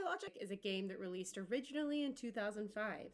Pathologic is a game that released originally in 2005.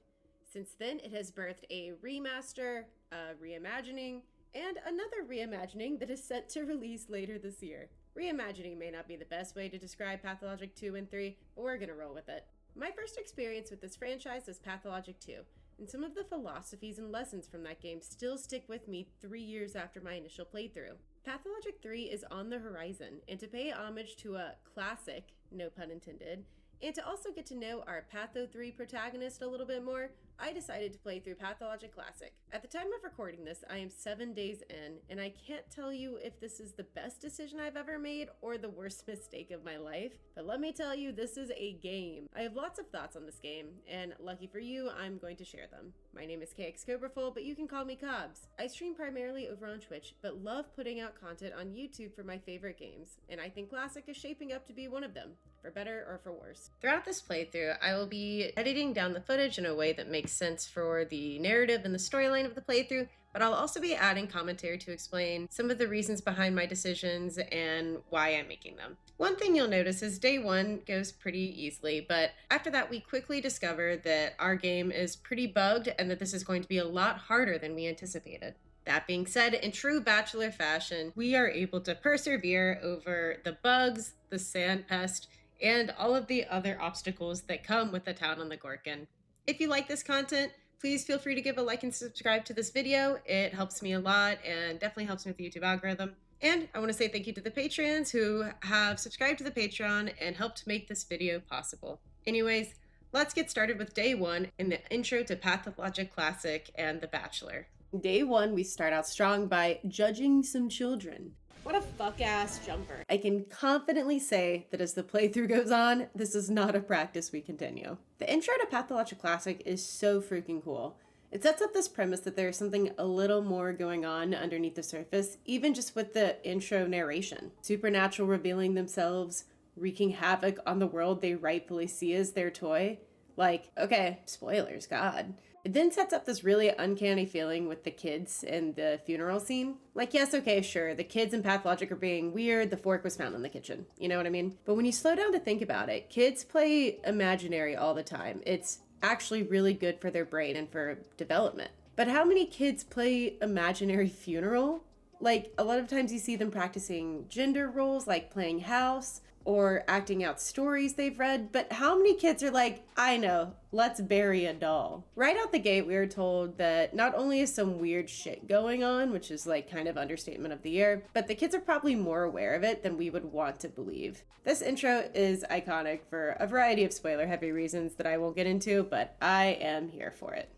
Since then, it has birthed a remaster, a reimagining, and another reimagining that is set to release later this year. Reimagining may not be the best way to describe Pathologic 2 and 3, but we're gonna roll with it. My first experience with this franchise was Pathologic 2, and some of the philosophies and lessons from that game still stick with me 3 years after my initial playthrough. Pathologic 3 is on the horizon, and to pay homage to a classic, no pun intended, and to also get to know our Patho 3 protagonist a little bit more, I decided to play through Pathologic Classic. At the time of recording this, I am 7 days in, and I can't tell you if this is the best decision I've ever made or the worst mistake of my life, but let me tell you, this is a game. I have lots of thoughts on this game, and lucky for you, I'm going to share them. My name is KX Cobraful, but you can call me Cobbs. I stream primarily over on Twitch, but love putting out content on YouTube for my favorite games, and I think Classic is shaping up to be one of them, for better or for worse. Throughout this playthrough, I will be editing down the footage in a way that makes sense for the narrative and the storyline of the playthrough, but I'll also be adding commentary to explain some of the reasons behind my decisions and why I'm making them. One thing you'll notice is day one goes pretty easily, but after that we quickly discover that our game is pretty bugged and that this is going to be a lot harder than we anticipated. That being said, in true Bachelor fashion, we are able to persevere over the bugs, the Sand Pest, and all of the other obstacles that come with the town on the Ghorkon. If you like this content, please feel free to give a like and subscribe to this video. It helps me a lot and definitely helps me with the YouTube algorithm. And I want to say thank you to the Patreons who have subscribed to the Patreon and helped make this video possible. Anyways, let's get started with day one in the intro to Pathologic Classic and The Bachelor. Day one, we start out strong by judging some children. What a fuck-ass jumper. I can confidently say that as the playthrough goes on, this is not a practice we continue. The intro to Pathologic Classic is so freaking cool. It sets up this premise that there's something a little more going on underneath the surface, even just with the intro narration. Supernatural revealing themselves, wreaking havoc on the world they rightfully see as their toy. Like, okay, spoilers, God. It then sets up this really uncanny feeling with the kids in the funeral scene. Like, yes, okay, sure, the kids in Pathologic are being weird, the fork was found in the kitchen. You know what I mean? But when you slow down to think about it, kids play imaginary all the time. It's actually really good for their brain and for development. But how many kids play imaginary funeral? Like, a lot of times you see them practicing gender roles, like playing house, or acting out stories they've read, but how many kids are like, I know, let's bury a doll? Right out the gate, we are told that not only is some weird shit going on, which is like kind of understatement of the year, but the kids are probably more aware of it than we would want to believe. This intro is iconic for a variety of spoiler-heavy reasons that I won't get into, but I am here for it.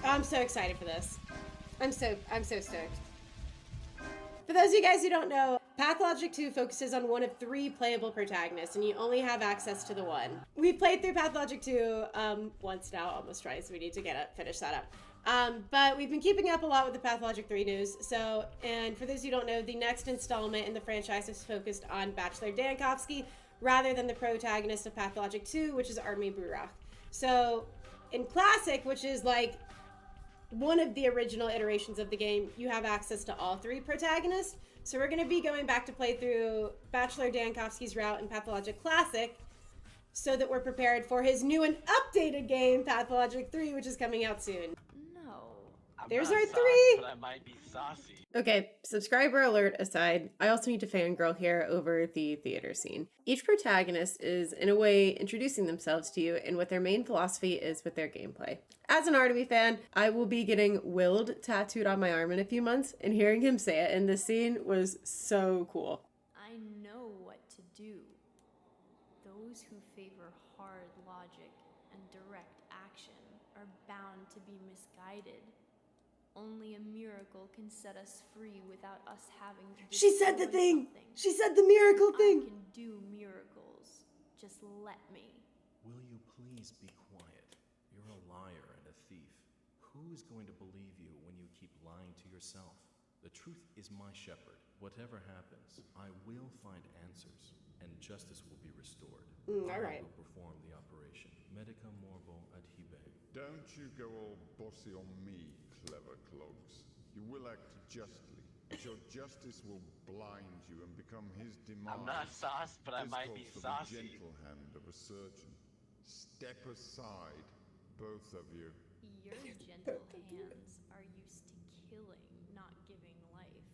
I'm so excited for this. I'm so stoked. For those of you guys who don't know, Pathologic 2 focuses on one of 3 playable protagonists, and you only have access to the one. We've played through Pathologic 2 once now, almost twice. We need to finish that up. But we've been keeping up a lot with the Pathologic 3 news. So, and for those who don't know, the next installment in the franchise is focused on Bachelor Dankovsky, rather than the protagonist of Pathologic 2, which is Army Burak. So, in Classic, which is like one of the original iterations of the game, you have access to all 3 protagonists. So we're going to be going back to play through Bachelor Dankovsky's route in Pathologic Classic so that we're prepared for his new and updated game, Pathologic 3, which is coming out soon. No. There's our 3! But I might be saucy. Okay, subscriber alert aside, I also need to fangirl here over the theater scene. Each protagonist is, in a way, introducing themselves to you and what their main philosophy is with their gameplay. As an Artemis fan, I will be getting Willed tattooed on my arm in a few months, and hearing him say it in this scene was so cool. I know what to do. Those who favor hard logic and direct action are bound to be misguided. Only a miracle can set us free without us having to She said the destroy thing! something. She said the miracle I thing! can do miracles. Just let me. Will you please be quiet? You're a liar and a thief. Who is going to believe you when you keep lying to yourself? The truth is my shepherd. Whatever happens, I will find answers, and justice will be restored. all I right. will perform the operation. Medica morbo adhibe. Don't you go all bossy on me, clever cloaks. You will act justly. your justice will blind you and become his demise. I'm not sauce, but I This might be calls for the saucy. gentle hand of a surgeon. Step aside, both of you. Your gentle hands are used to killing, not giving life.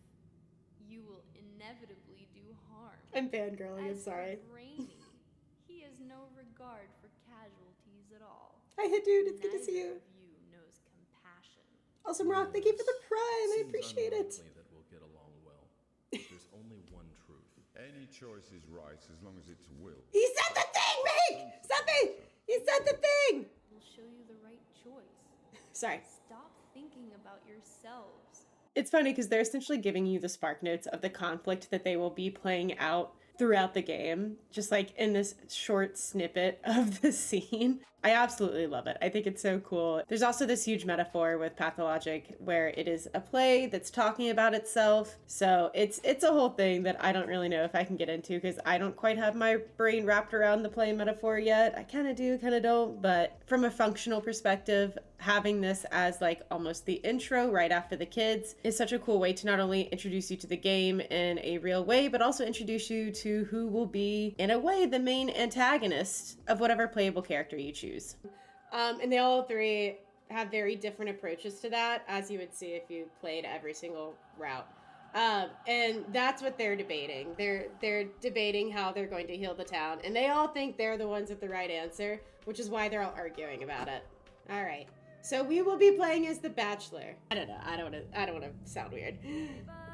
You will inevitably do harm. I'm fangirling, I'm As sorry. for Rainy, he has no regard for casualties at all. Hi, dude, it's good to see Neither you. of you knows compassion. Awesome Rock, thank you for the prime. I Seems appreciate it. unlikely that we'll get along well. There's only one truth. Any choice is right as long as it's will. He said the thing, Meg! Something! He said the thing! Will show you the right choice. Sorry. Stop thinking about yourselves. It's funny because they're essentially giving you the spark notes of the conflict that they will be playing out throughout the game, just like in this short snippet of the scene. I absolutely love it. I think it's so cool. There's also this huge metaphor with Pathologic where it is a play that's talking about itself. So it's a whole thing that I don't really know if I can get into because I don't quite have my brain wrapped around the play metaphor yet. I kind of do, kind of don't. But from a functional perspective, having this as like almost the intro right after the kids is such a cool way to not only introduce you to the game in a real way, but also introduce you to who will be, in a way, the main antagonist of whatever playable character you choose. And they all three have very different approaches to that, as you would see if you played every single route. And that's what they're debating. They're debating how they're going to heal the town, and they all think they're the ones with the right answer, which is why they're all arguing about it. All right. So we will be playing as the Bachelor. I don't know. I don't want to sound weird.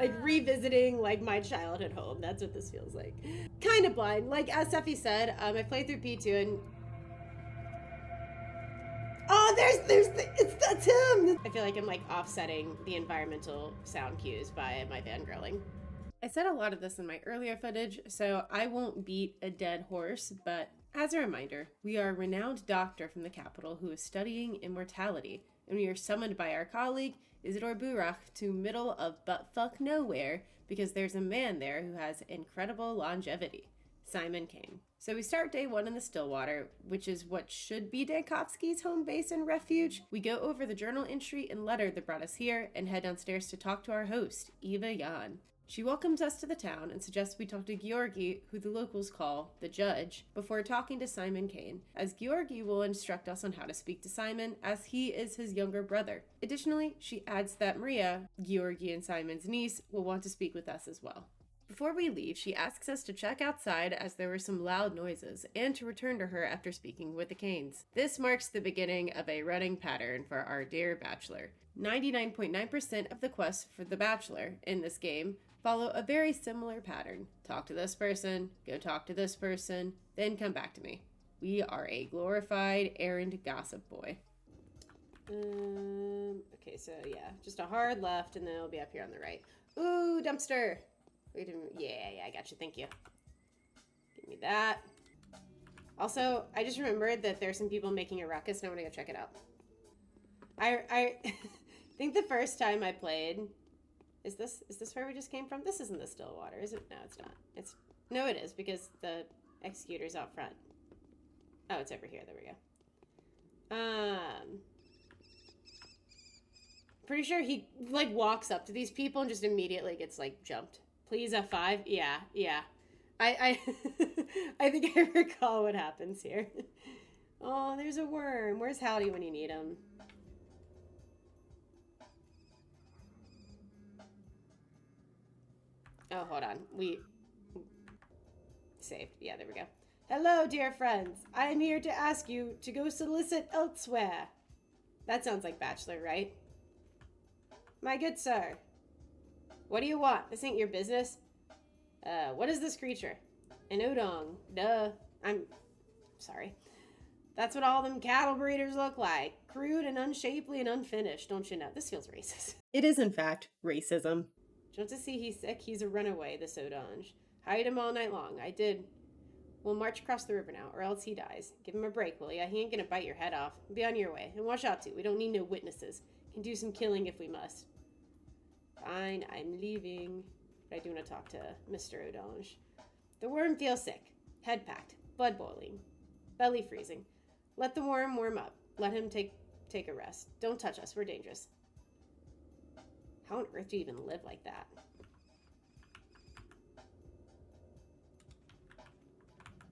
Like revisiting like my childhood home. That's what this feels like. Kind of blind. Like as Seffi said, I played through P2 and that's him. I feel like I'm like offsetting the environmental sound cues by my fangirling. I said a lot of this in my earlier footage, so I won't beat a dead horse, but as a reminder, we are a renowned doctor from the capital who is studying immortality, and we are summoned by our colleague, Isidore Burach, to middle of buttfuck nowhere because there's a man there who has incredible longevity, Simon Kane. So we start day one in the Stillwater, which is what should be Dankovsky's home base and refuge. We go over the journal entry and letter that brought us here and head downstairs to talk to our host, Eva Jan. She welcomes us to the town and suggests we talk to Georgi, who the locals call the judge, before talking to Simon Kane, as Georgi will instruct us on how to speak to Simon, as he is his younger brother. Additionally, she adds that Maria, Georgi and Simon's niece, will want to speak with us as well. Before we leave, she asks us to check outside as there were some loud noises, and to return to her after speaking with the Kanes. This marks the beginning of a running pattern for our dear Bachelor. 99.9% of the quests for the Bachelor in this game follow a very similar pattern. Talk to this person, go talk to this person, then come back to me. We are a glorified errand gossip boy. Okay, so yeah, just a hard left and then it'll be up here on the right. Ooh, dumpster. Wait a minute. Yeah, I got you. Thank you. Give me that. Also, I just remembered that there's some people making a ruckus and I want to go check it out. I think the first time I played, is this where we just came from? This isn't the Stillwater, is it? No, it's not. No, it is because the executor's out front. Oh, it's over here. There we go. Pretty sure he like walks up to these people and just immediately gets like jumped. Please F5. Yeah. I I think I recall what happens here. Oh, there's a worm. Where's Howdy when you need him? Oh, hold on. We saved. Yeah, there we go. Hello, dear friends. I am here to ask you to go solicit elsewhere. That sounds like Bachelor, right? My good sir. What do you want? This ain't your business. What is this creature? An odong. Duh. I'm sorry. That's what all them cattle breeders look like. Crude and unshapely and unfinished, don't you know? This feels racist. It is, in fact, racism. Don't you see he's sick? He's a runaway, this Odange. Hide him all night long. I did. We'll march across the river now, or else he dies. Give him a break, will ya? He ain't gonna bite your head off. Be on your way. And watch out, too. We don't need no witnesses. Can do some killing if we must. Fine, I'm leaving. But I do want to talk to Mr. Odange. The worm feels sick. Head packed. Blood boiling. Belly freezing. Let the worm warm up. Let him take a rest. Don't touch us. We're dangerous. How on earth do you even live like that?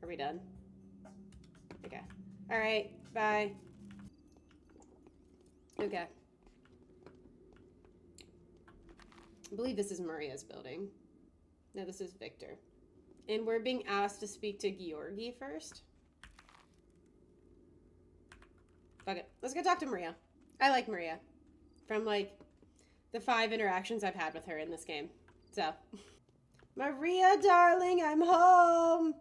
Are we done? Okay. All right. Bye. Okay. I believe this is Maria's building. No, this is Victor. And we're being asked to speak to Georgi first. Fuck it. Let's go talk to Maria. I like Maria. From, like, the 5 interactions I've had with her in this game. So. Maria, darling, I'm home!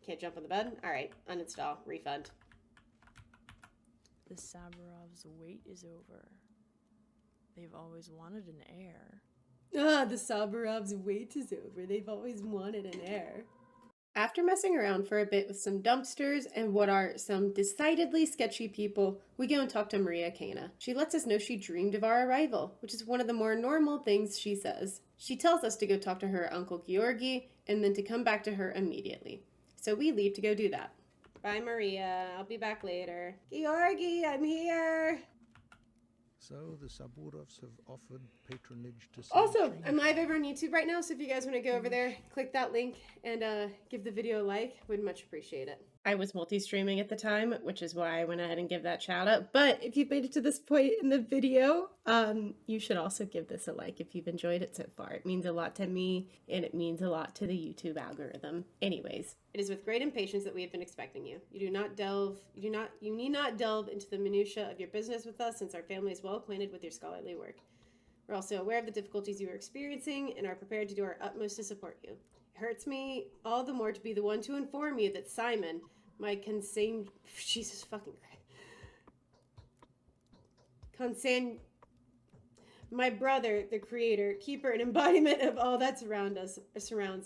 Can't jump on the bed? Alright. Uninstall. Refund. The Saburovs' wait is over. They've always wanted an heir. Ah, the Saburovs' wait is over. They've always wanted an heir. After messing around for a bit with some dumpsters and what are some decidedly sketchy people, we go and talk to Maria Kana. She lets us know she dreamed of our arrival, which is one of the more normal things she says. She tells us to go talk to her uncle Georgi and then to come back to her immediately. So we leave to go do that. Bye, Maria. I'll be back later. Georgi, I'm here! So the Saburovs have offered patronage to... Also, I'm live over on YouTube right now, so if you guys want to go over there, click that link and give the video a like, would much appreciate it. I was multi-streaming at the time, which is why I went ahead and give that shout out. But if you've made it to this point in the video, you should also give this a like if you've enjoyed it so far. It means a lot to me, and it means a lot to the YouTube algorithm. Anyways, it is with great impatience that we have been expecting you. You need not delve into the minutiae of your business with us, since our family is well acquainted with your scholarly work. We're also aware of the difficulties you are experiencing and are prepared to do our utmost to support you. It hurts me all the more to be the one to inform you that Simon, my Jesus fucking Christ. My brother, the creator, keeper, and embodiment of all that surrounds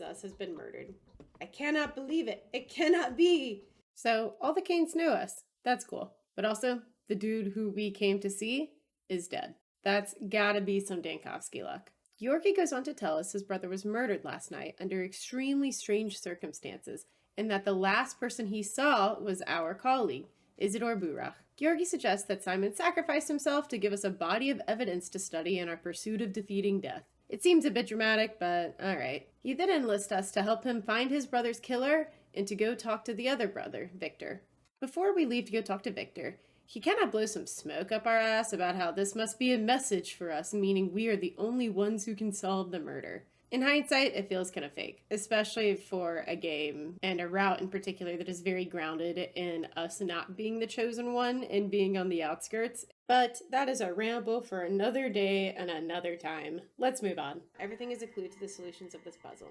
us, has been murdered. I cannot believe it. It cannot be. So, all the Kanes know us. That's cool. But also, the dude who we came to see is dead. That's gotta be some Dankovsky luck. Georgi goes on to tell us his brother was murdered last night under extremely strange circumstances, and that the last person he saw was our colleague, Isidore Burach. Georgi suggests that Simon sacrificed himself to give us a body of evidence to study in our pursuit of defeating death. It seems a bit dramatic, but alright. He then enlists us to help him find his brother's killer and to go talk to the other brother, Victor. Before we leave to go talk to Victor, he cannot blow some smoke up our ass about how this must be a message for us, meaning we are the only ones who can solve the murder. In hindsight, it feels kind of fake, especially for a game and a route in particular that is very grounded in us not being the chosen one and being on the outskirts. But that is a ramble for another day and another time. Let's move on. Everything is a clue to the solutions of this puzzle.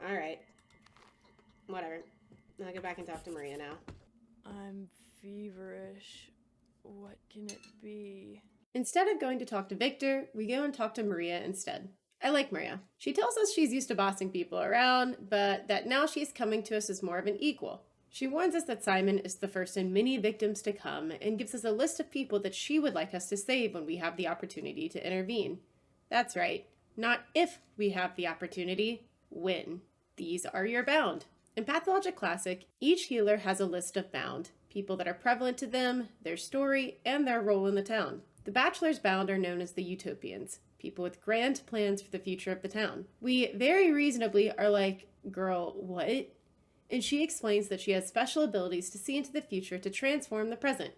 Alright. Whatever. I'll go back and talk to Maria now. I'm feverish. What can it be? Instead of going to talk to Victor, we go and talk to Maria instead. I like Maria. She tells us she's used to bossing people around, but that now she's coming to us as more of an equal. She warns us that Simon is the first in many victims to come and gives us a list of people that she would like us to save when we have the opportunity to intervene. That's right. Not if we have the opportunity, when. These are your bound. In Pathologic Classic, each healer has a list of bound, people that are prevalent to them, their story, and their role in the town. The Bachelor's bound are known as the Utopians, people with grand plans for the future of the town. We very reasonably are like, girl, what? And she explains that she has special abilities to see into the future to transform the present.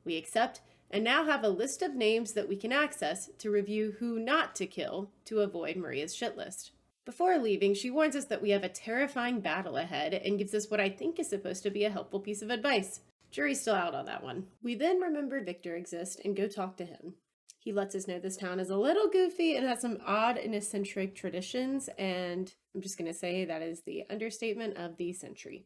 We accept, and now have a list of names that we can access to review who not to kill to avoid Maria's shit list. Before leaving, she warns us that we have a terrifying battle ahead and gives us what I think is supposed to be a helpful piece of advice. Jury's still out on that one. We then remember Victor exists and go talk to him. He lets us know this town is a little goofy and has some odd and eccentric traditions, and I'm just going to say that is the understatement of the century.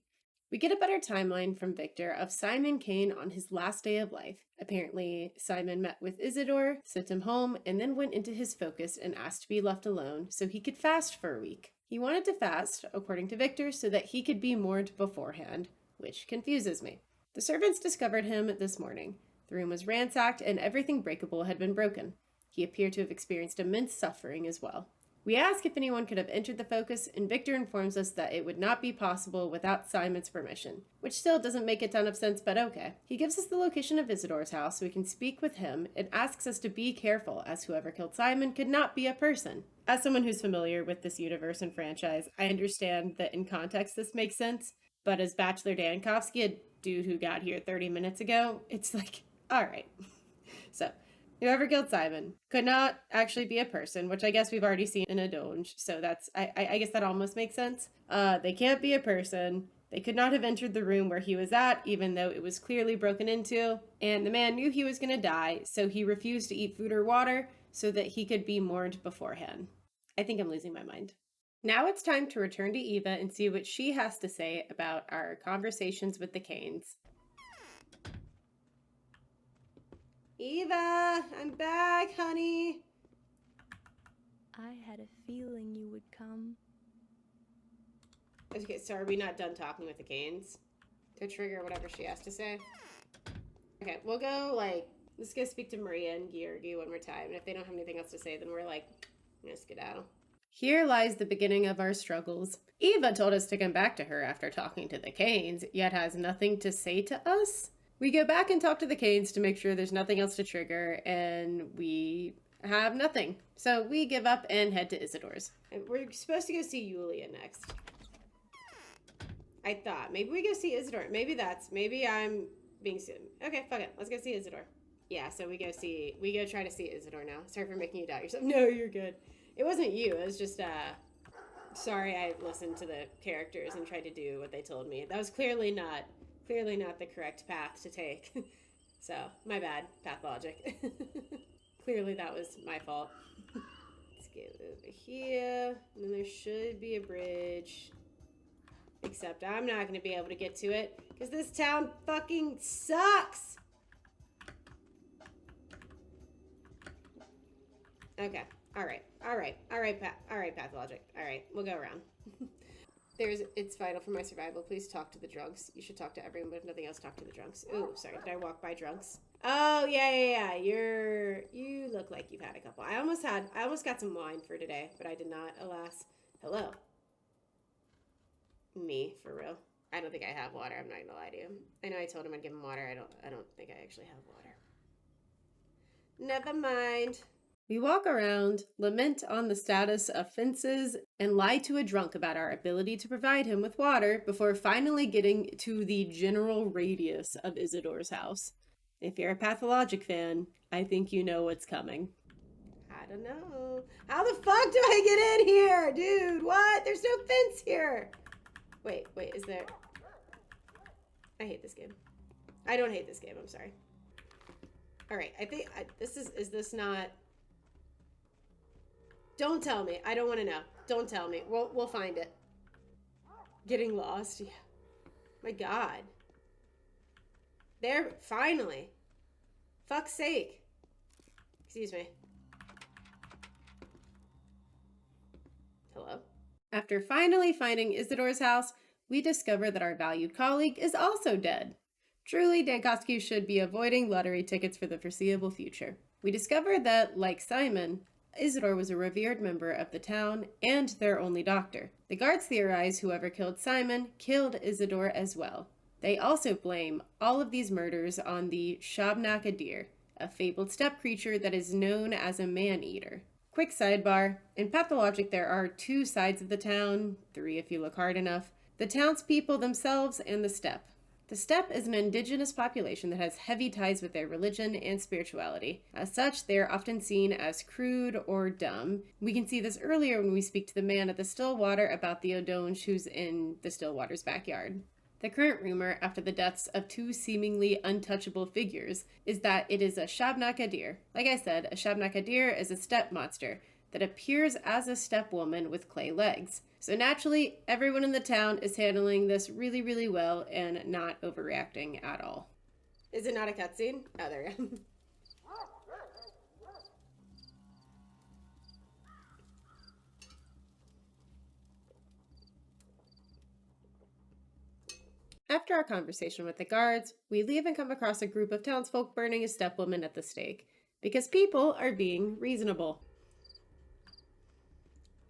We get a better timeline from Victor of Simon Kane on his last day of life. Apparently, Simon met with Isidore, sent him home, and then went into his focus and asked to be left alone so he could fast for a week. He wanted to fast, according to Victor, so that he could be mourned beforehand, which confuses me. The servants discovered him this morning. The room was ransacked and everything breakable had been broken. He appeared to have experienced immense suffering as well. We ask if anyone could have entered the focus, and Victor informs us that it would not be possible without Simon's permission, which still doesn't make a ton of sense, but okay. He gives us the location of Isidore's house so we can speak with him and asks us to be careful, as whoever killed Simon could not be a person. As someone who's familiar with this universe and franchise, I understand that in context this makes sense, but as Bachelor Dankovsky, a dude who got here 30 minutes ago, it's like, all right. So, whoever killed Simon could not actually be a person, which I guess we've already seen in a donge, so that's, I guess that almost makes sense. They can't be a person. They could not have entered the room where he was at, even though it was clearly broken into, and the man knew he was going to die, so he refused to eat food or water so that he could be mourned beforehand. I think I'm losing my mind. Now it's time to return to Eva and see what she has to say about our conversations with the Canes. Eva, I'm back, honey. I had a feeling you would come. Okay, so are we not done talking with the Canes? To trigger whatever she has to say? Okay, we'll go, let's go speak to Maria and Georgi one more time, and if they don't have anything else to say, then we're gonna skedaddle. Here lies the beginning of our struggles. Eva told us to come back to her after talking to the Canes, yet has nothing to say to us. We go back and talk to the Canes to make sure there's nothing else to trigger, and we have nothing. So we give up and head to Isidore's. And we're supposed to go see Yulia next. I thought. Maybe we go see Isidore. Maybe I'm being silly. Okay, fuck it. Let's go see Isidore. Yeah, so we go try to see Isidore now. Sorry for making you doubt yourself. No, you're good. It wasn't you. It was just, sorry I listened to the characters and tried to do what they told me. That was clearly not the correct path to take. So, my bad, Pathologic. Clearly that was my fault. Let's get over here. And then there should be a bridge. Except I'm not going to be able to get to it because this town fucking sucks. Okay. All right, Pathologic. All right, we'll go around. It's vital for my survival. Please talk to the drunks. You should talk to everyone, but if nothing else, talk to the drunks. Ooh, sorry, did I walk by drunks? Oh, yeah. You look like you've had a couple. I almost got some wine for today, but I did not, alas. Hello. Me, for real. I don't think I have water. I'm not gonna lie to you. I know I told him I'd give him water. I don't think I actually have water. Never mind. We walk around, lament on the status of fences, and lie to a drunk about our ability to provide him with water before finally getting to the general radius of Isidore's house. If you're a Pathologic fan, I think you know what's coming. I don't know. How the fuck do I get in here? Dude, what? There's no fence here. Wait, is there... I hate this game. I don't hate this game, I'm sorry. Alright, I think... Is this not... Don't tell me. I don't want to know. Don't tell me. We'll find it. Getting lost. Yeah. My God. There, finally. Fuck's sake. Excuse me. Hello? After finally finding Isidore's house, we discover that our valued colleague is also dead. Truly, Dankovsky should be avoiding lottery tickets for the foreseeable future. We discover that, like Simon, Isidore was a revered member of the town and their only doctor. The guards theorize whoever killed Simon killed Isidore as well. They also blame all of these murders on the Shabnaka deer, a fabled steppe creature that is known as a man-eater. Quick sidebar, in Pathologic there are two sides of the town, three if you look hard enough, the townspeople themselves and the steppe. The steppe is an indigenous population that has heavy ties with their religion and spirituality. As such, they are often seen as crude or dumb. We can see this earlier when we speak to the man at the still water about the Odonge who's in the still water's backyard. The current rumor, after the deaths of two seemingly untouchable figures, is that it is a Shabnaka deer. Like I said, a Shabnaka deer is a steppe monster that appears as a steppe woman with clay legs. So naturally, everyone in the town is handling this really, really well and not overreacting at all. Is it not a cutscene? Oh, there we go. After our conversation with the guards, we leave and come across a group of townsfolk burning a steppe woman at the stake, because people are being reasonable.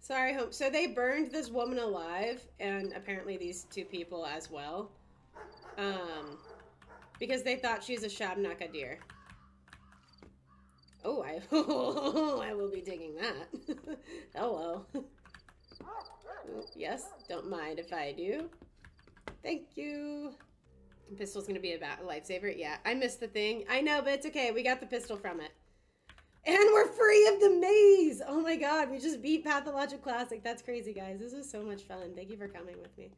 Sorry, home. So they burned this woman alive, and apparently these two people as well, because they thought she's a Shabnaka deer. Oh, I will be taking that. Hello. Yes, don't mind if I do. Thank you. Pistol's gonna be a lifesaver. Yeah, I missed the thing. I know, but it's okay. We got the pistol from it. And we're free of the maze! Oh my god, we just beat Pathologic Classic. That's crazy, guys. This is so much fun. Thank you for coming with me.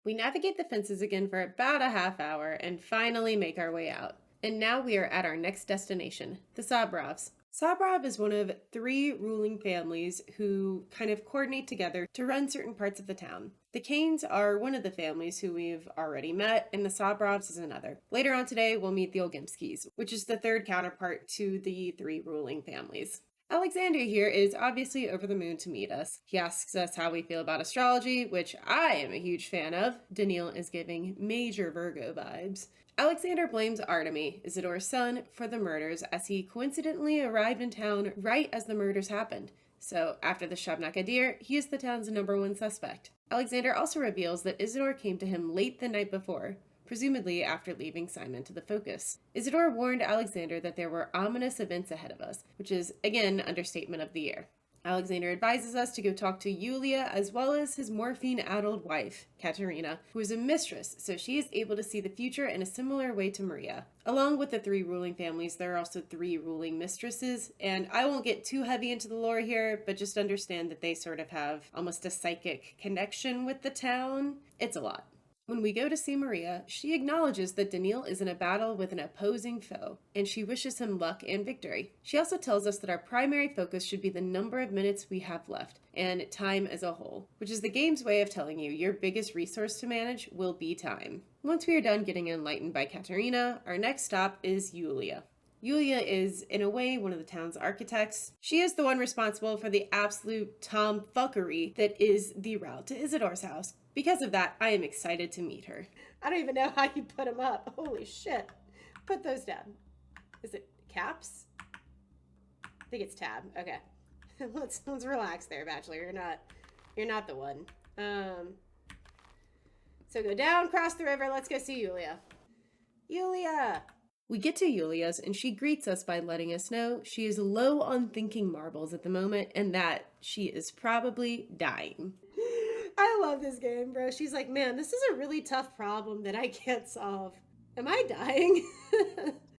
We navigate the fences again for about a half hour and finally make our way out. And now we are at our next destination, the Sabrovs. Sabrov is one of 3 ruling families who kind of coordinate together to run certain parts of the town. The Kanes are one of the families who we've already met, and the Sabrovs is another. Later on today, we'll meet the Olgimskis, which is the 3rd counterpart to the 3 ruling families. Alexander here is obviously over the moon to meet us. He asks us how we feel about astrology, which I am a huge fan of. Daniil is giving major Virgo vibes. Alexander blames Artemy, Isidor's son, for the murders as he coincidentally arrived in town right as the murders happened. So after the Shabnak Adir, he is the town's #1 suspect. Alexander also reveals that Isidore came to him late the night before, presumably after leaving Simon to the Focus. Isidore warned Alexander that there were ominous events ahead of us, which is, again, understatement of the year. Alexander advises us to go talk to Yulia as well as his morphine-addled wife, Katerina, who is a mistress, so she is able to see the future in a similar way to Maria. Along with the 3 ruling families, there are also 3 ruling mistresses, and I won't get too heavy into the lore here, but just understand that they sort of have almost a psychic connection with the town. It's a lot. When we go to see Maria, she acknowledges that Daniil is in a battle with an opposing foe, and she wishes him luck and victory. She also tells us that our primary focus should be the number of minutes we have left, and time as a whole, which is the game's way of telling you your biggest resource to manage will be time. Once we are done getting enlightened by Katerina, our next stop is Yulia. Yulia is, in a way, one of the town's architects. She is the one responsible for the absolute tomfuckery that is the route to Isidore's house. Because of that, I am excited to meet her. I don't even know how you put them up. Holy shit. Put those down. Is it caps? I think it's tab. Okay. Let's relax there, Bachelor. You're not the one. So go down, cross the river. Let's go see Yulia. Yulia! We get to Yulia's and she greets us by letting us know she is low on thinking marbles at the moment and that she is probably dying. I love this game, bro. She's like, man, this is a really tough problem that I can't solve. Am I dying?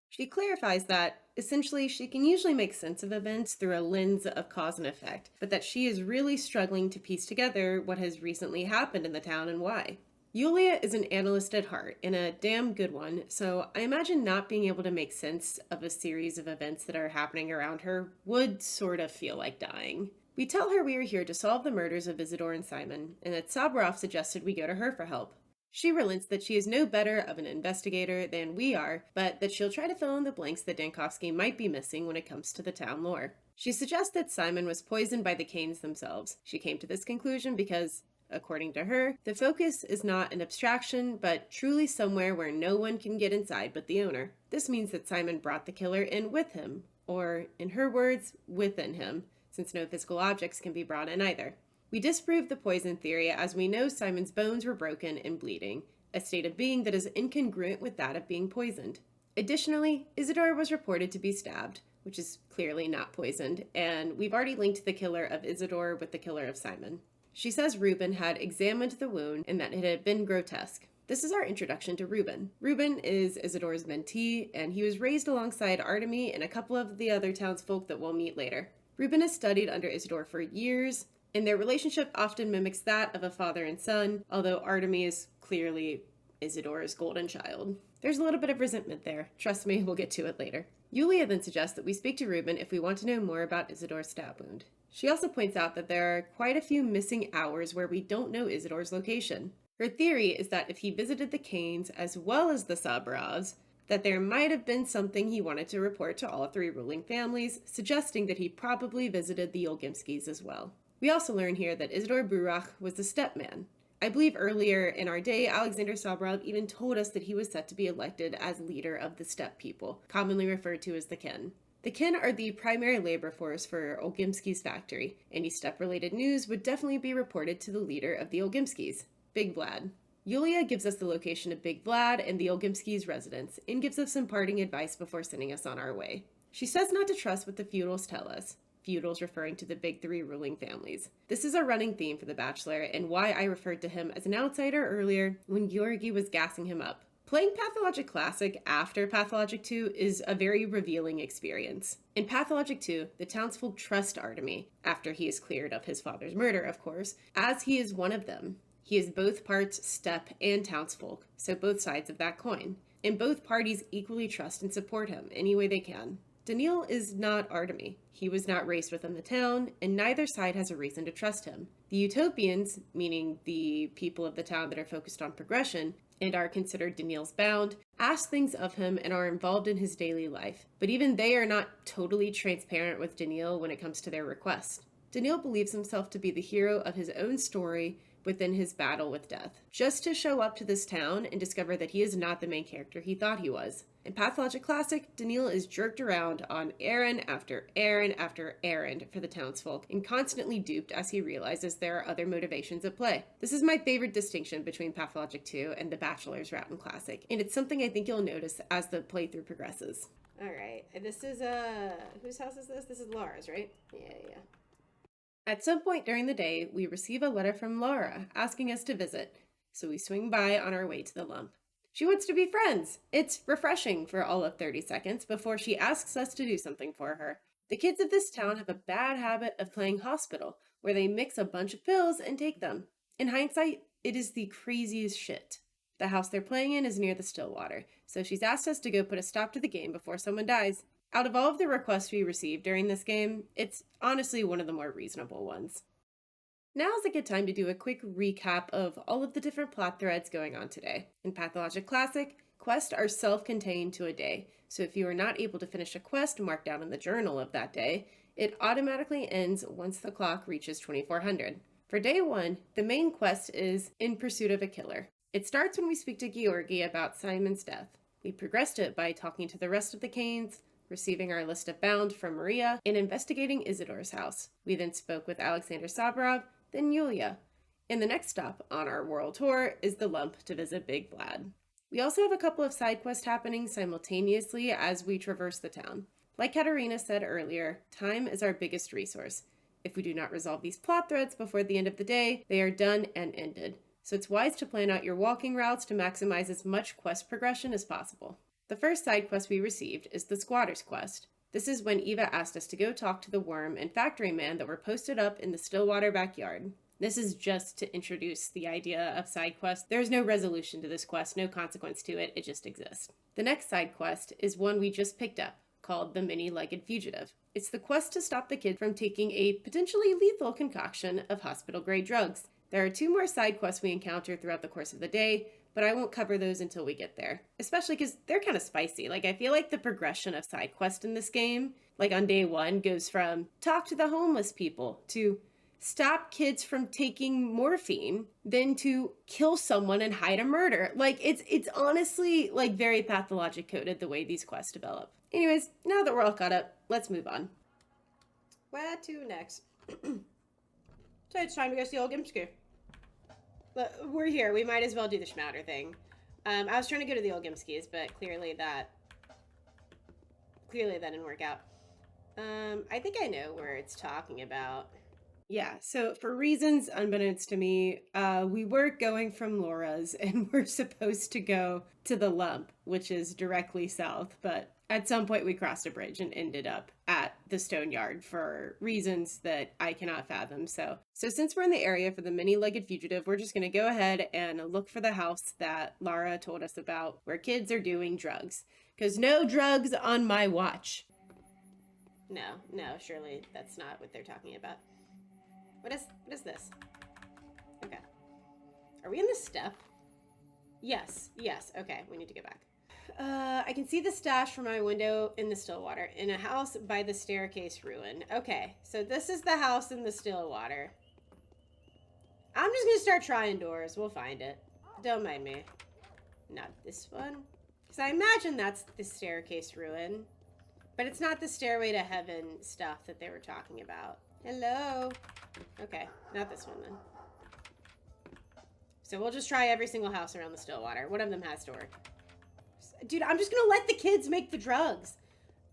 She clarifies that, essentially, she can usually make sense of events through a lens of cause and effect, but that she is really struggling to piece together what has recently happened in the town and why. Yulia is an analyst at heart, and a damn good one, so I imagine not being able to make sense of a series of events that are happening around her would sort of feel like dying. We tell her we are here to solve the murders of Isidore and Simon, and that Saburov suggested we go to her for help. She relents that she is no better of an investigator than we are, but that she'll try to fill in the blanks that Dankovsky might be missing when it comes to the town lore. She suggests that Simon was poisoned by the Kanes themselves. She came to this conclusion because, according to her, the Focus is not an abstraction, but truly somewhere where no one can get inside but the owner. This means that Simon brought the killer in with him, or, in her words, within him, since no physical objects can be brought in either. We disprove the poison theory as we know Simon's bones were broken and bleeding, a state of being that is incongruent with that of being poisoned. Additionally, Isidore was reported to be stabbed, which is clearly not poisoned, and we've already linked the killer of Isidore with the killer of Simon. She says Reuben had examined the wound and that it had been grotesque. This is our introduction to Reuben. Reuben is Isidore's mentee, and he was raised alongside Artemy and a couple of the other townsfolk that we'll meet later. Reuben has studied under Isidore for years, and their relationship often mimics that of a father and son, although Artemy is clearly Isidore's golden child. There's a little bit of resentment there. Trust me, we'll get to it later. Yulia then suggests that we speak to Reuben if we want to know more about Isidore's stab wound. She also points out that there are quite a few missing hours where we don't know Isidore's location. Her theory is that if he visited the Kanes as well as the Sabrovs, that there might have been something he wanted to report to all 3 ruling families, suggesting that he probably visited the Olgimskis as well. We also learn here that Isidore Burach was the stepman. I believe earlier in our day, Alexander Sabrov even told us that he was set to be elected as leader of the steppe people, commonly referred to as the kin. The kin are the primary labor force for Olgimski's factory. Any steppe-related news would definitely be reported to the leader of the Olgimskis, Big Vlad. Yulia gives us the location of Big Vlad and the Olgimskis' residence, and gives us some parting advice before sending us on our way. She says not to trust what the feudals tell us. Feudals referring to the big three ruling families. This is a running theme for The Bachelor and why I referred to him as an outsider earlier when Georgi was gassing him up. Playing Pathologic Classic after Pathologic 2 is a very revealing experience. In Pathologic 2, the townsfolk trust Artemy, after he is cleared of his father's murder, of course, as he is one of them. He is both parts steppe and townsfolk, so both sides of that coin. And both parties equally trust and support him any way they can. Daniil is not Artemy. He was not raised within the town, and neither side has a reason to trust him. The Utopians, meaning the people of the town that are focused on progression, and are considered Daniil's bound, ask things of him and are involved in his daily life. But even they are not totally transparent with Daniil when it comes to their requests. Daniil believes himself to be the hero of his own story within his battle with death, just to show up to this town and discover that he is not the main character he thought he was. In Pathologic Classic, Daniil is jerked around on errand after errand after errand for the townsfolk and constantly duped as he realizes there are other motivations at play. This is my favorite distinction between Pathologic 2 and The Bachelor's route in Classic, and it's something I think you'll notice as the playthrough progresses. Alright, this is, whose house is this? This is Laura's, right? Yeah. At some point during the day, we receive a letter from Laura asking us to visit, so we swing by on our way to the lump. She wants to be friends. It's refreshing for all of 30 seconds before she asks us to do something for her. The kids of this town have a bad habit of playing hospital, where they mix a bunch of pills and take them. In hindsight, it is the craziest shit. The house they're playing in is near the Stillwater, so she's asked us to go put a stop to the game before someone dies. Out of all of the requests we received during this game, it's honestly one of the more reasonable ones. Now's a good time to do a quick recap of all of the different plot threads going on today. In Pathologic Classic, quests are self-contained to a day, so if you are not able to finish a quest marked down in the journal of that day, it automatically ends once the clock reaches 2400. For day 1, the main quest is In Pursuit of a Killer. It starts when we speak to Georgi about Simon's death. We progressed it by talking to the rest of the Canes, receiving our list of bound from Maria, and investigating Isidore's house. We then spoke with Alexander Sabarov, then Yulia. And the next stop on our world tour is the lump to visit Big Vlad. We also have a couple of side quests happening simultaneously as we traverse the town. Like Katerina said earlier, time is our biggest resource. If we do not resolve these plot threads before the end of the day, they are done and ended. So it's wise to plan out your walking routes to maximize as much quest progression as possible. The first side quest we received is the Squatter's Quest. This is when Eva asked us to go talk to the worm and factory man that were posted up in the Stillwater backyard. This is just to introduce the idea of side quests. There is no resolution to this quest, no consequence to it, it just exists. The next side quest is one we just picked up, called the Many-Legged Fugitive. It's the quest to stop the kid from taking a potentially lethal concoction of hospital-grade drugs. There are 2 more side quests we encounter throughout the course of the day, but I won't cover those until we get there. Especially because they're kind of spicy. Like, I feel like the progression of side quests in this game, like on day 1, goes from talk to the homeless people to stop kids from taking morphine, then to kill someone and hide a murder. Like, it's honestly, like, very pathologic coded the way these quests develop. Anyways, now that we're all caught up, let's move on. Where to next? So it's time to go see old Gimsky. But we're here. We might as well do the Schmouter thing. I was trying to go to the old Gimskis, but clearly that didn't work out. I think I know where it's talking about. Yeah, so for reasons unbeknownst to me, we were going from Laura's and we're supposed to go to the lump, which is directly south, but at some point we crossed a bridge and ended up at the stone yard for reasons that I cannot fathom. So since we're in the area for the Many-Legged Fugitive, we're just going to go ahead and look for the house that Lara told us about where kids are doing drugs. Because no drugs on my watch. No, surely that's not what they're talking about. What is this? Okay. Are we in the steppe? Yes. Okay, we need to go back. I can see the stash from my window in the Stillwater, in a house by the staircase ruin. Okay, so this is the house in the Stillwater. I'm just gonna start trying doors. We'll find it. Don't mind me. Not this one. Because I imagine that's the staircase ruin. But it's not the stairway to heaven stuff that they were talking about. Hello? Okay, not this one then. So we'll just try every single house around the Stillwater. One of them has door. Dude, I'm just gonna let the kids make the drugs.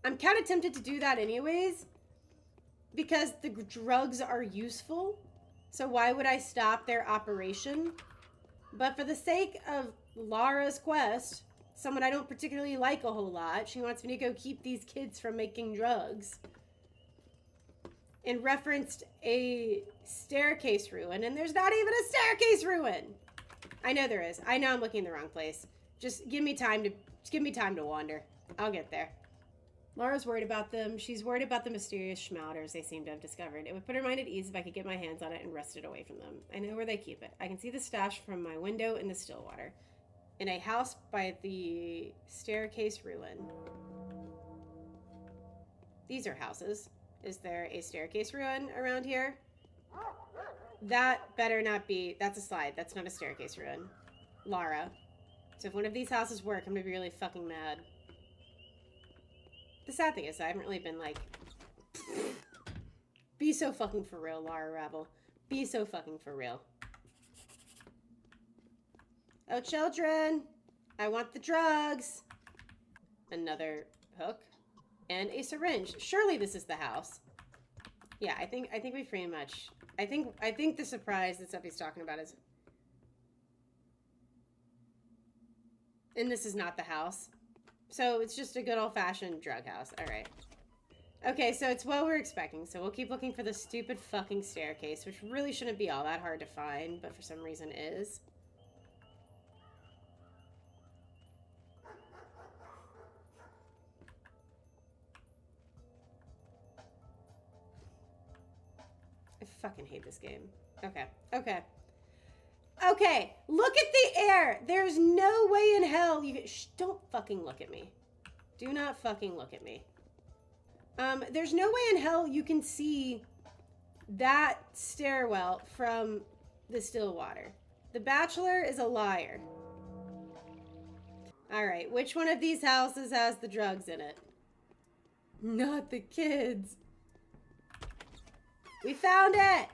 I'm kind of tempted to do that anyways, because the drugs are useful. So why would I stop their operation? But for the sake of Lara's quest, someone I don't particularly like a whole lot, she wants me to go keep these kids from making drugs, and referenced a staircase ruin, and there's not even a staircase ruin. I know there is. I know I'm looking in the wrong place. Just give me time to wander. I'll get there. Laura's worried about them. She's worried about the mysterious schmauters they seem to have discovered. It would put her mind at ease if I could get my hands on it and wrest it away from them. I know where they keep it. I can see the stash from my window in the Stillwater, in a house by the staircase ruin. These are houses. Is there a staircase ruin around here? That better not be. That's a slide. That's not a staircase ruin. Lara. So if one of these houses work, I'm gonna be really fucking mad. The sad thing is, I haven't really been like, be so fucking for real, Lara Rabble. Be so fucking for real. Oh, children, I want the drugs. Another hook and a syringe. Surely this is the house. Yeah, I think we pretty much. I think the surprise that Sophie's talking about is, and this is not the house. So it's just a good old-fashioned drug house. All right. Okay, so it's what we're expecting. So we'll keep looking for the stupid fucking staircase, which really shouldn't be all that hard to find, but for some reason is. I fucking hate this game. Okay. Okay. Okay, look at the air. There's no way in hell you can... Shh, don't fucking look at me. Do not fucking look at me. There's no way in hell you can see that stairwell from the Stillwater. The Bachelor is a liar. Alright, which one of these houses has the drugs in it? Not the kids. We found it!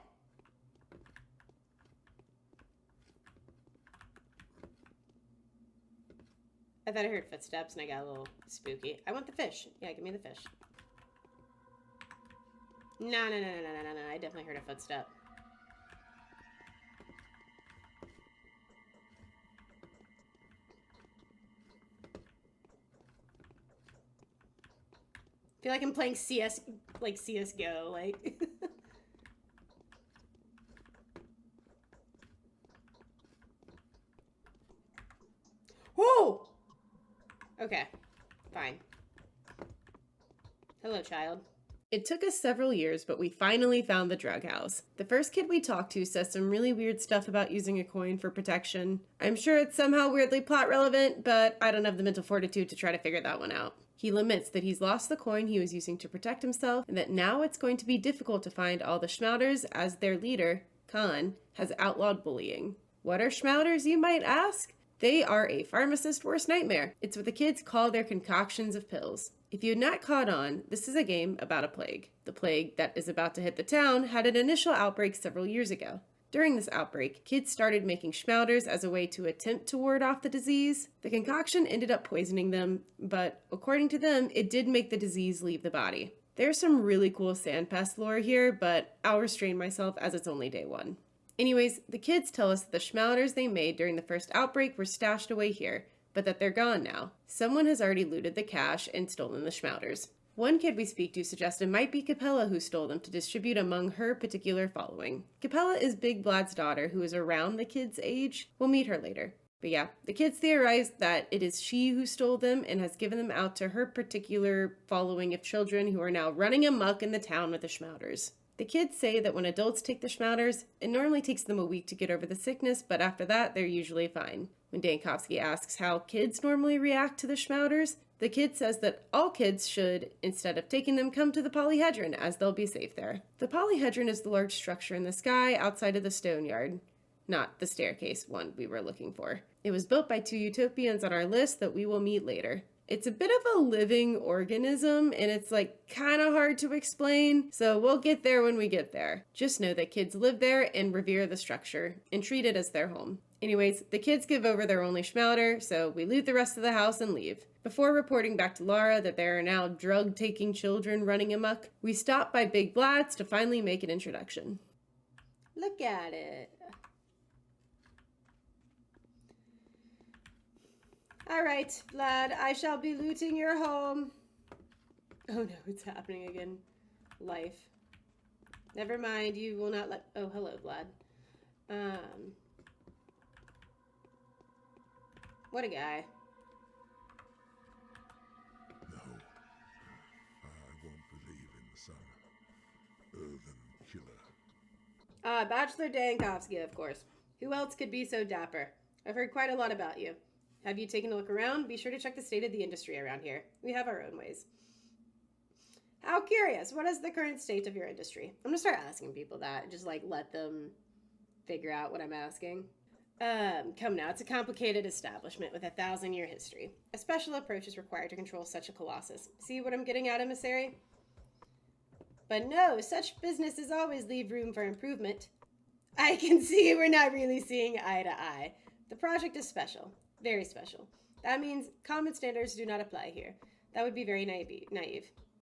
I thought I heard footsteps and I got a little spooky. I want the fish. Yeah, give me the fish. No. I definitely heard a footstep. I feel like I'm playing CSGO, like. Whoa! Okay, fine. Hello, child. It took us several years, but we finally found the drug house. The first kid we talked to says some really weird stuff about using a coin for protection. I'm sure it's somehow weirdly plot relevant, but I don't have the mental fortitude to try to figure that one out. He laments that he's lost the coin he was using to protect himself, and that now it's going to be difficult to find all the schmauters as their leader, Khan, has outlawed bullying. What are schmauters, you might ask? They are a pharmacist's worst nightmare. It's what the kids call their concoctions of pills. If you had not caught on, this is a game about a plague. The plague that is about to hit the town had an initial outbreak several years ago. During this outbreak, kids started making schmauters as a way to attempt to ward off the disease. The concoction ended up poisoning them, but according to them, it did make the disease leave the body. There's some really cool Sand Pest lore here, but I'll restrain myself as it's only day one. Anyways, the kids tell us that the schmauters they made during the first outbreak were stashed away here, but that they're gone now. Someone has already looted the cash and stolen the schmauters. One kid we speak to suggests it might be Capella who stole them to distribute among her particular following. Capella is Big Blad's daughter, who is around the kids' age. We'll meet her later. But yeah, the kids theorize that it is she who stole them and has given them out to her particular following of children who are now running amok in the town with the schmauters. The kids say that when adults take the schmauters, it normally takes them a week to get over the sickness, but after that, they're usually fine. When Dankovsky asks how kids normally react to the schmauters, the kid says that all kids should, instead of taking them, come to the polyhedron, as they'll be safe there. The polyhedron is the large structure in the sky outside of the stone yard, not the staircase one we were looking for. It was built by two utopians on our list that we will meet later. It's a bit of a living organism, and it's kind of hard to explain, so we'll get there when we get there. Just know that kids live there and revere the structure, and treat it as their home. Anyways, the kids give over their only schmelter, so we loot the rest of the house and leave. Before reporting back to Lara that there are now drug-taking children running amok, we stop by Big Vlad's to finally make an introduction. Look at it. All right, Vlad, I shall be looting your home. Oh no, it's happening again. Life. Never mind, you will not let... Oh, hello, Vlad. What a guy. No, I won't believe in some earthen killer. Bachelor Dankovsky, of course. Who else could be so dapper? I've heard quite a lot about you. Have you taken a look around? Be sure to check the state of the industry around here. We have our own ways. How curious. What is the current state of your industry? I'm gonna start asking people that. Just like let them figure out what I'm asking. Come now. It's a complicated establishment with a 1,000-year history. A special approach is required to control such a colossus. See what I'm getting at, emissary? But no, such businesses always leave room for improvement. I can see we're not really seeing eye to eye. The project is special. Very special. That means common standards do not apply here. That would be very naive.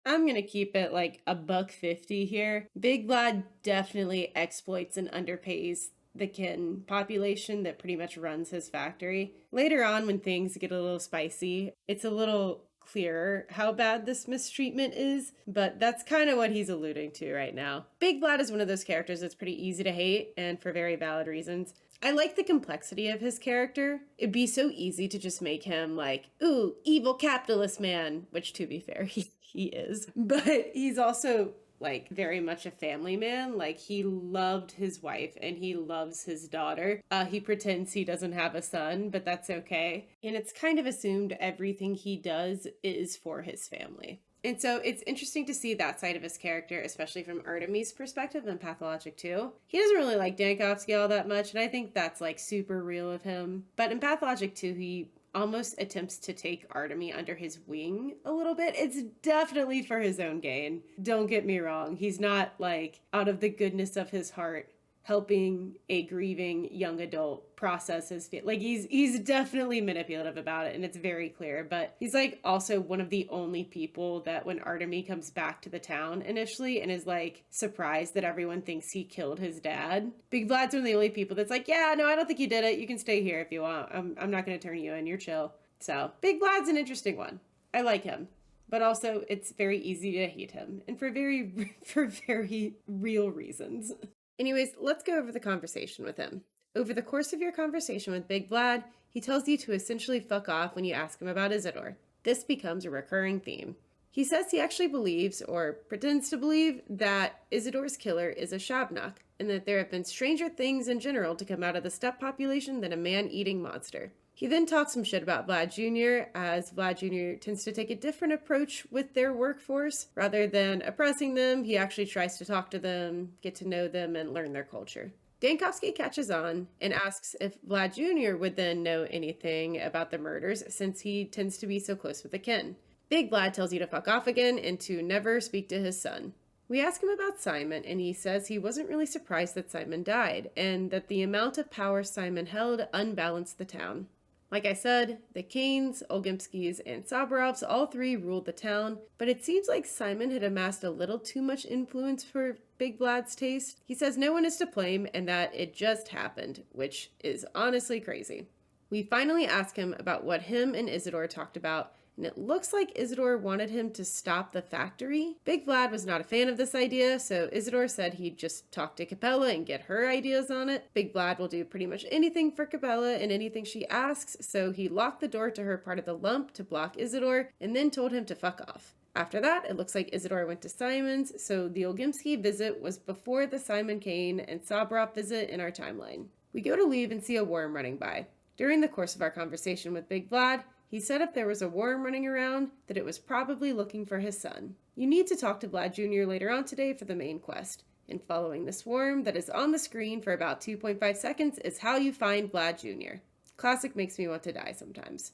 I'm gonna keep it like $1.50 here. Big Vlad definitely exploits and underpays the kin population that pretty much runs his factory. Later on, when things get a little spicy, it's a little clearer how bad this mistreatment is, but that's kind of what he's alluding to right now. Big Vlad is one of those characters that's pretty easy to hate, and for very valid reasons. I like the complexity of his character. It'd be so easy to just make him like, ooh, evil capitalist man, which to be fair, he is. But he's also like very much a family man. Like he loved his wife and he loves his daughter. He pretends he doesn't have a son, but that's okay. And it's kind of assumed everything he does is for his family. And so it's interesting to see that side of his character, especially from Artemy's perspective in Pathologic 2. He doesn't really like Dankovsky all that much, and I think that's like super real of him. But in Pathologic 2, he almost attempts to take Artemy under his wing a little bit. It's definitely for his own gain. Don't get me wrong. He's not like out of the goodness of his heart helping a grieving young adult process his like he's definitely manipulative about it, and it's very clear. But he's like also one of the only people that when Artemy comes back to the town initially and is like surprised that everyone thinks he killed his dad, Big Vlad's one of the only people that's like, yeah, no, I don't think you did it. You can stay here if you want. I'm not going to turn you in. You're chill. So Big Vlad's an interesting one. I like him. But also it's very easy to hate him, and for very real reasons. Anyways, let's go over the conversation with him. Over the course of your conversation with Big Vlad, he tells you to essentially fuck off when you ask him about Isidore. This becomes a recurring theme. He says he actually believes, or pretends to believe, that Isidore's killer is a Shabnok, and that there have been stranger things in general to come out of the steppe population than a man-eating monster. He then talks some shit about Vlad Jr., as Vlad Jr. tends to take a different approach with their workforce. Rather than oppressing them, he actually tries to talk to them, get to know them, and learn their culture. Dankovsky catches on and asks if Vlad Jr. would then know anything about the murders, since he tends to be so close with the kin. Big Vlad tells you to fuck off again and to never speak to his son. We ask him about Simon, and he says he wasn't really surprised that Simon died, and that the amount of power Simon held unbalanced the town. Like I said, the Kanes, Olgimskys, and Sabarovs all three ruled the town, but it seems like Simon had amassed a little too much influence for Big Vlad's taste. He says no one is to blame and that it just happened, which is honestly crazy. We finally ask him about what him and Isidore talked about, and it looks like Isidore wanted him to stop the factory. Big Vlad was not a fan of this idea, so Isidore said he'd just talk to Capella and get her ideas on it. Big Vlad will do pretty much anything for Capella and anything she asks, so he locked the door to her part of the lump to block Isidore, and then told him to fuck off. After that, it looks like Isidore went to Simon's, so the Olgimsky visit was before the Simon Kane and Sabarov visit in our timeline. We go to leave and see a worm running by. During the course of our conversation with Big Vlad, he said if there was a worm running around, that it was probably looking for his son. You need to talk to Vlad Jr. later on today for the main quest. And following this worm that is on the screen for about 2.5 seconds is how you find Vlad Jr. Classic makes me want to die sometimes.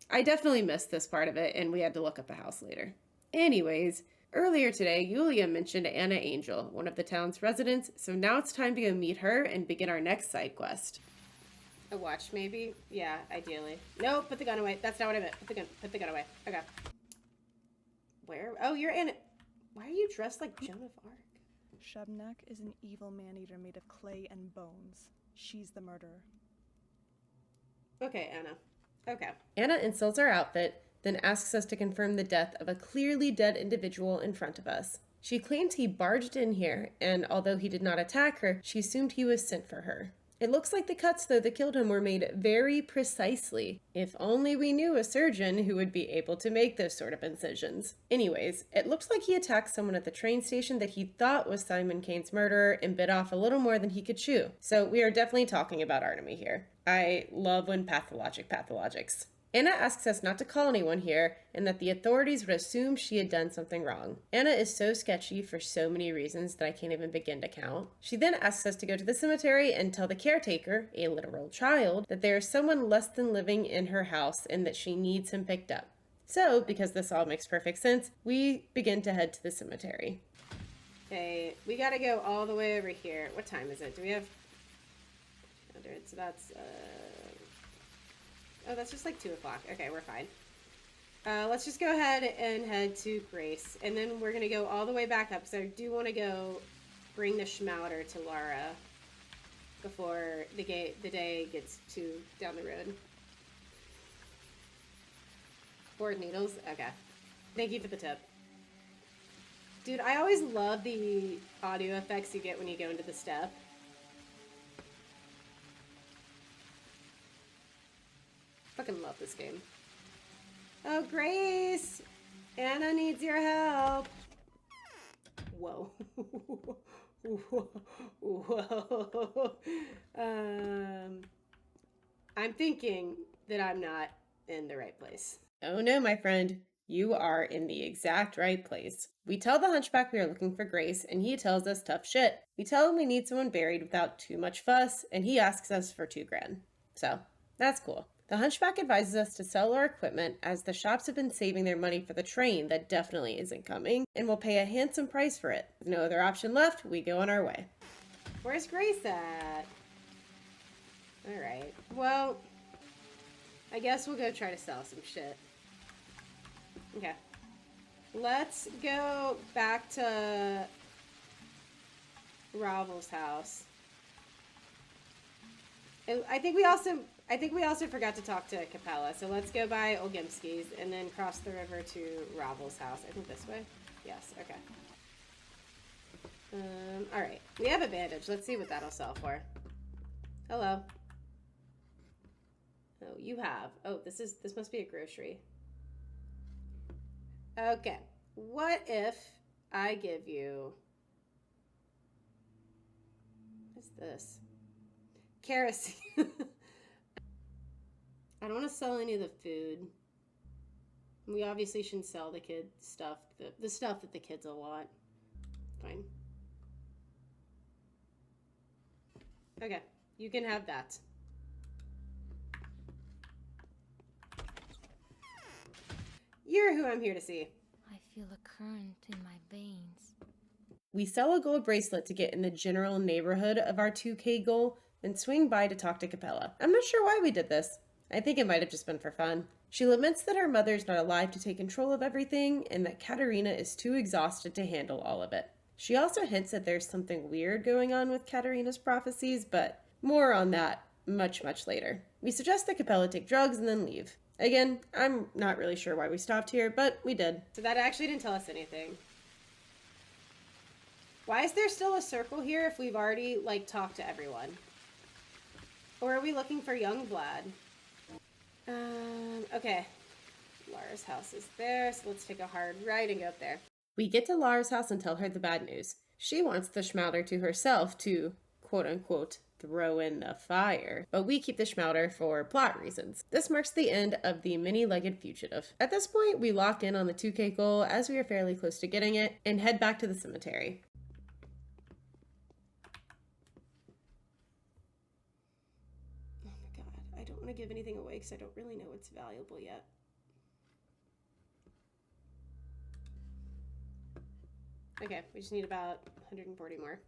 I definitely missed this part of it, and we had to look up a house later. Anyways, earlier today, Yulia mentioned Anna Angel, one of the town's residents, so now it's time to go meet her and begin our next side quest. A watch, maybe? Yeah, ideally. No, put the gun away. That's not what I meant. Put the gun away. Okay. Where? Oh, you're in it. Why are you dressed like Joan of Arc? Shebnak is an evil man-eater made of clay and bones. She's the murderer. Okay, Anna. Okay. Anna insults our outfit, then asks us to confirm the death of a clearly dead individual in front of us. She claims he barged in here, and although he did not attack her, she assumed he was sent for her. It looks like the cuts, though, that killed him were made very precisely. If only we knew a surgeon who would be able to make those sort of incisions. Anyways, it looks like he attacked someone at the train station that he thought was Simon Kane's murderer and bit off a little more than he could chew. So we are definitely talking about Artemy here. I love when pathologics. Anna asks us not to call anyone here and that the authorities would assume she had done something wrong. Anna is so sketchy for so many reasons that I can't even begin to count. She then asks us to go to the cemetery and tell the caretaker, a literal child, that there is someone less than living in her house and that she needs him picked up. So, because this all makes perfect sense, we begin to head to the cemetery. Okay, we gotta go all the way over here. What time is it? Do we have... So that's, oh, that's just like 2 o'clock. Okay, we're fine. Let's just go ahead and head to Grace. And then we're going to go all the way back up. So I do want to go bring the schmouter to Lara before the day gets too down the road. Board needles? Okay. Thank you for the tip. Dude, I always love the audio effects you get when you go into the step. Fucking love this game. Oh, Grace! Anna needs your help. Whoa. Whoa. I'm thinking that I'm not in the right place. Oh no, my friend. You are in the exact right place. We tell the hunchback we are looking for Grace, and he tells us tough shit. We tell him we need someone buried without too much fuss, and he asks us for $2,000. So, that's cool. The hunchback advises us to sell our equipment as the shops have been saving their money for the train that definitely isn't coming and will pay a handsome price for it. With no other option left, we go on our way. Where's Grace at? Alright, well, I guess we'll go try to sell some shit. Okay. Let's go back to Ravel's house. And I think we also forgot to talk to Capella, so let's go by Olgimski's and then cross the river to Ravel's house. I think this way? Yes, okay. Alright. We have a bandage. Let's see what that'll sell for. Hello. Oh, you have. Oh, this must be a grocery. Okay. What if I give you... What's this? Kerosene. I don't want to sell any of the food. We obviously shouldn't sell the kid stuff, the stuff that the kids will want. Fine. Okay, you can have that. You're who I'm here to see. I feel a current in my veins. We sell a gold bracelet to get in the general neighborhood of our 2K goal, then swing by to talk to Capella. I'm not sure why we did this. I think it might have just been for fun. She laments that her mother's not alive to take control of everything, and that Katerina is too exhausted to handle all of it. She also hints that there's something weird going on with Katerina's prophecies, but more on that much, much later. We suggest that Capella take drugs and then leave. Again, I'm not really sure why we stopped here, but we did. So that actually didn't tell us anything. Why is there still a circle here if we've already, talked to everyone? Or are we looking for young Vlad? Okay. Lara's house is there, so let's take a hard right and go up there. We get to Lara's house and tell her the bad news. She wants the schmouter to herself to, quote-unquote, throw in the fire. But we keep the schmouter for plot reasons. This marks the end of the many-legged fugitive. At this point, we lock in on the 2K goal as we are fairly close to getting it, and head back to the cemetery. I don't want to give anything away because I don't really know what's valuable yet. Okay, we just need about 140 more.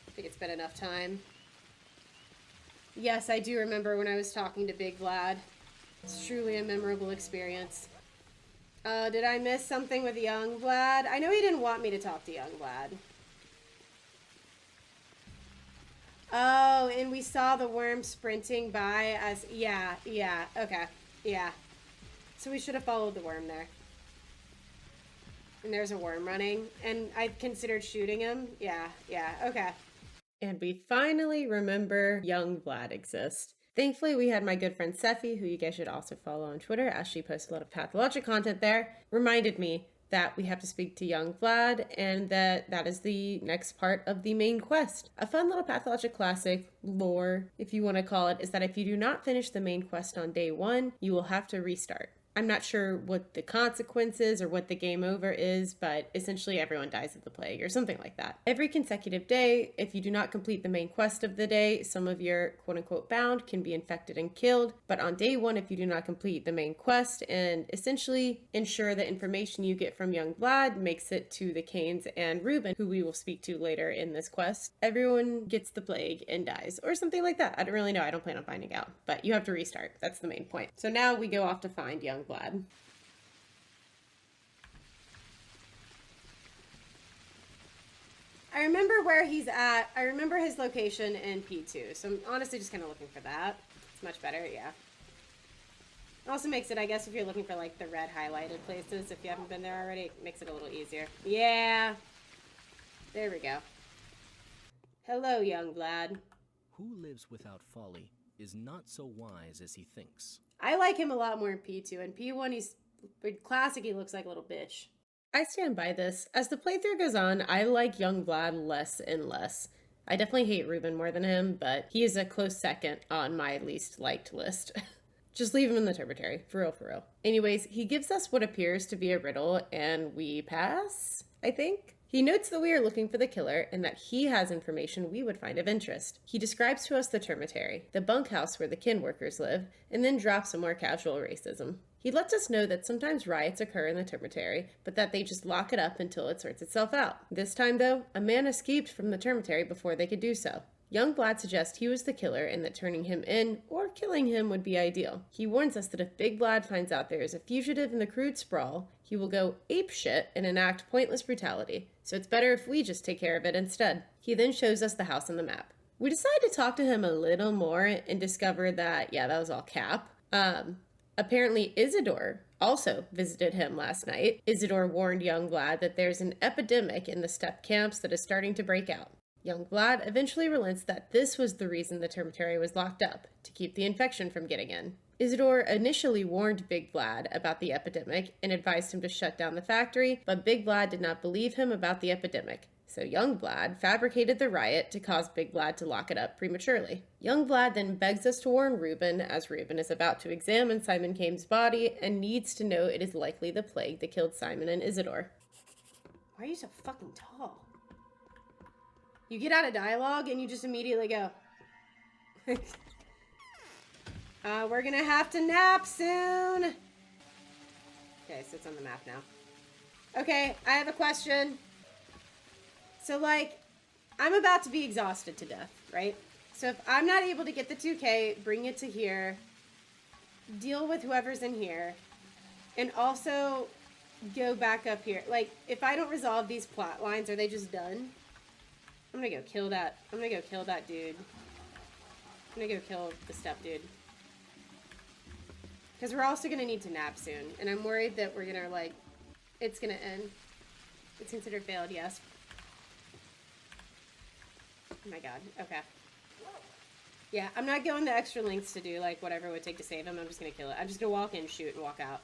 I think it's been enough time. Yes, I do remember when I was talking to Big Vlad. It's truly a memorable experience. Did I miss something with young Vlad? I know he didn't want me to talk to young Vlad. Oh, and we saw the worm sprinting by as... Yeah, okay, yeah. So we should have followed the worm there. And there's a worm running, and I considered shooting him. Yeah, okay. And we finally remember young Vlad exists. Thankfully, we had my good friend Sephi, who you guys should also follow on Twitter, as she posts a lot of pathologic content there, reminded me that we have to speak to young Vlad, and that is the next part of the main quest. A fun little Pathologic Classic lore, if you want to call it, is that if you do not finish the main quest on day 1, you will have to restart. I'm not sure what the consequences or what the game over is, but essentially everyone dies of the plague or something like that. Every consecutive day, if you do not complete the main quest of the day, some of your quote-unquote bound can be infected and killed. But on day 1, if you do not complete the main quest and essentially ensure the information you get from young Vlad makes it to the Canes and Reuben, who we will speak to later in this quest, everyone gets the plague and dies or something like that. I don't really know. I don't plan on finding out, but you have to restart. That's the main point. So now we go off to find young Vlad. I remember where he's at. I remember his location in P2, so I'm honestly just kind of looking for that. It's much better, yeah. It also makes it, I guess, if you're looking for like the red highlighted places, if you haven't been there already, it makes it a little easier. Yeah. There we go. Hello, young Vlad. Who lives without folly is not so wise as he thinks. I like him a lot more in P2. In P1, he's classic, he looks like a little bitch. I stand by this. As the playthrough goes on, I like young Vlad less and less. I definitely hate Reuben more than him, but he is a close second on my least liked list. Just leave him in the Turbitary, for real. Anyways, he gives us what appears to be a riddle, and we pass, I think? He notes that we are looking for the killer and that he has information we would find of interest. He describes to us the termitary, the bunkhouse where the kin workers live, and then drops some more casual racism. He lets us know that sometimes riots occur in the termitary, but that they just lock it up until it sorts itself out. This time, though, a man escaped from the termitary before they could do so. Young Vlad suggests he was the killer and that turning him in or killing him would be ideal. He warns us that if Big Vlad finds out there is a fugitive in the crude sprawl, he will go apeshit and enact pointless brutality, so it's better if we just take care of it instead. He then shows us the house on the map. We decide to talk to him a little more and discover that, yeah, that was all cap. Apparently Isidore also visited him last night. Isidore warned young Vlad that there's an epidemic in the steppe camps that is starting to break out. Young Vlad eventually relents that this was the reason the termitary was locked up, to keep the infection from getting in. Isidore initially warned Big Vlad about the epidemic and advised him to shut down the factory, but Big Vlad did not believe him about the epidemic. So young Vlad fabricated the riot to cause Big Vlad to lock it up prematurely. Young Vlad then begs us to warn Reuben, as Reuben is about to examine Simon Kame's body and needs to know it is likely the plague that killed Simon and Isidore. Why are you so fucking tall? You get out of dialogue and you just immediately go. We're gonna have to nap soon. Okay, so it's on the map now. Okay, I have a question. So, like, I'm about to be exhausted to death, right? So if I'm not able to get the 2K, bring it to here, deal with whoever's in here, and also go back up here. Like, if I don't resolve these plot lines, are they just done? I'm gonna go kill that. I'm gonna go kill that dude. I'm gonna go kill the step dude. Because we're also gonna need to nap soon. And I'm worried that we're gonna, like, it's gonna end. It's considered failed, yes. Oh my god, okay. Yeah, I'm not going the extra lengths to do, like, whatever it would take to save him. I'm just gonna kill it. I'm just gonna walk in, shoot, and walk out.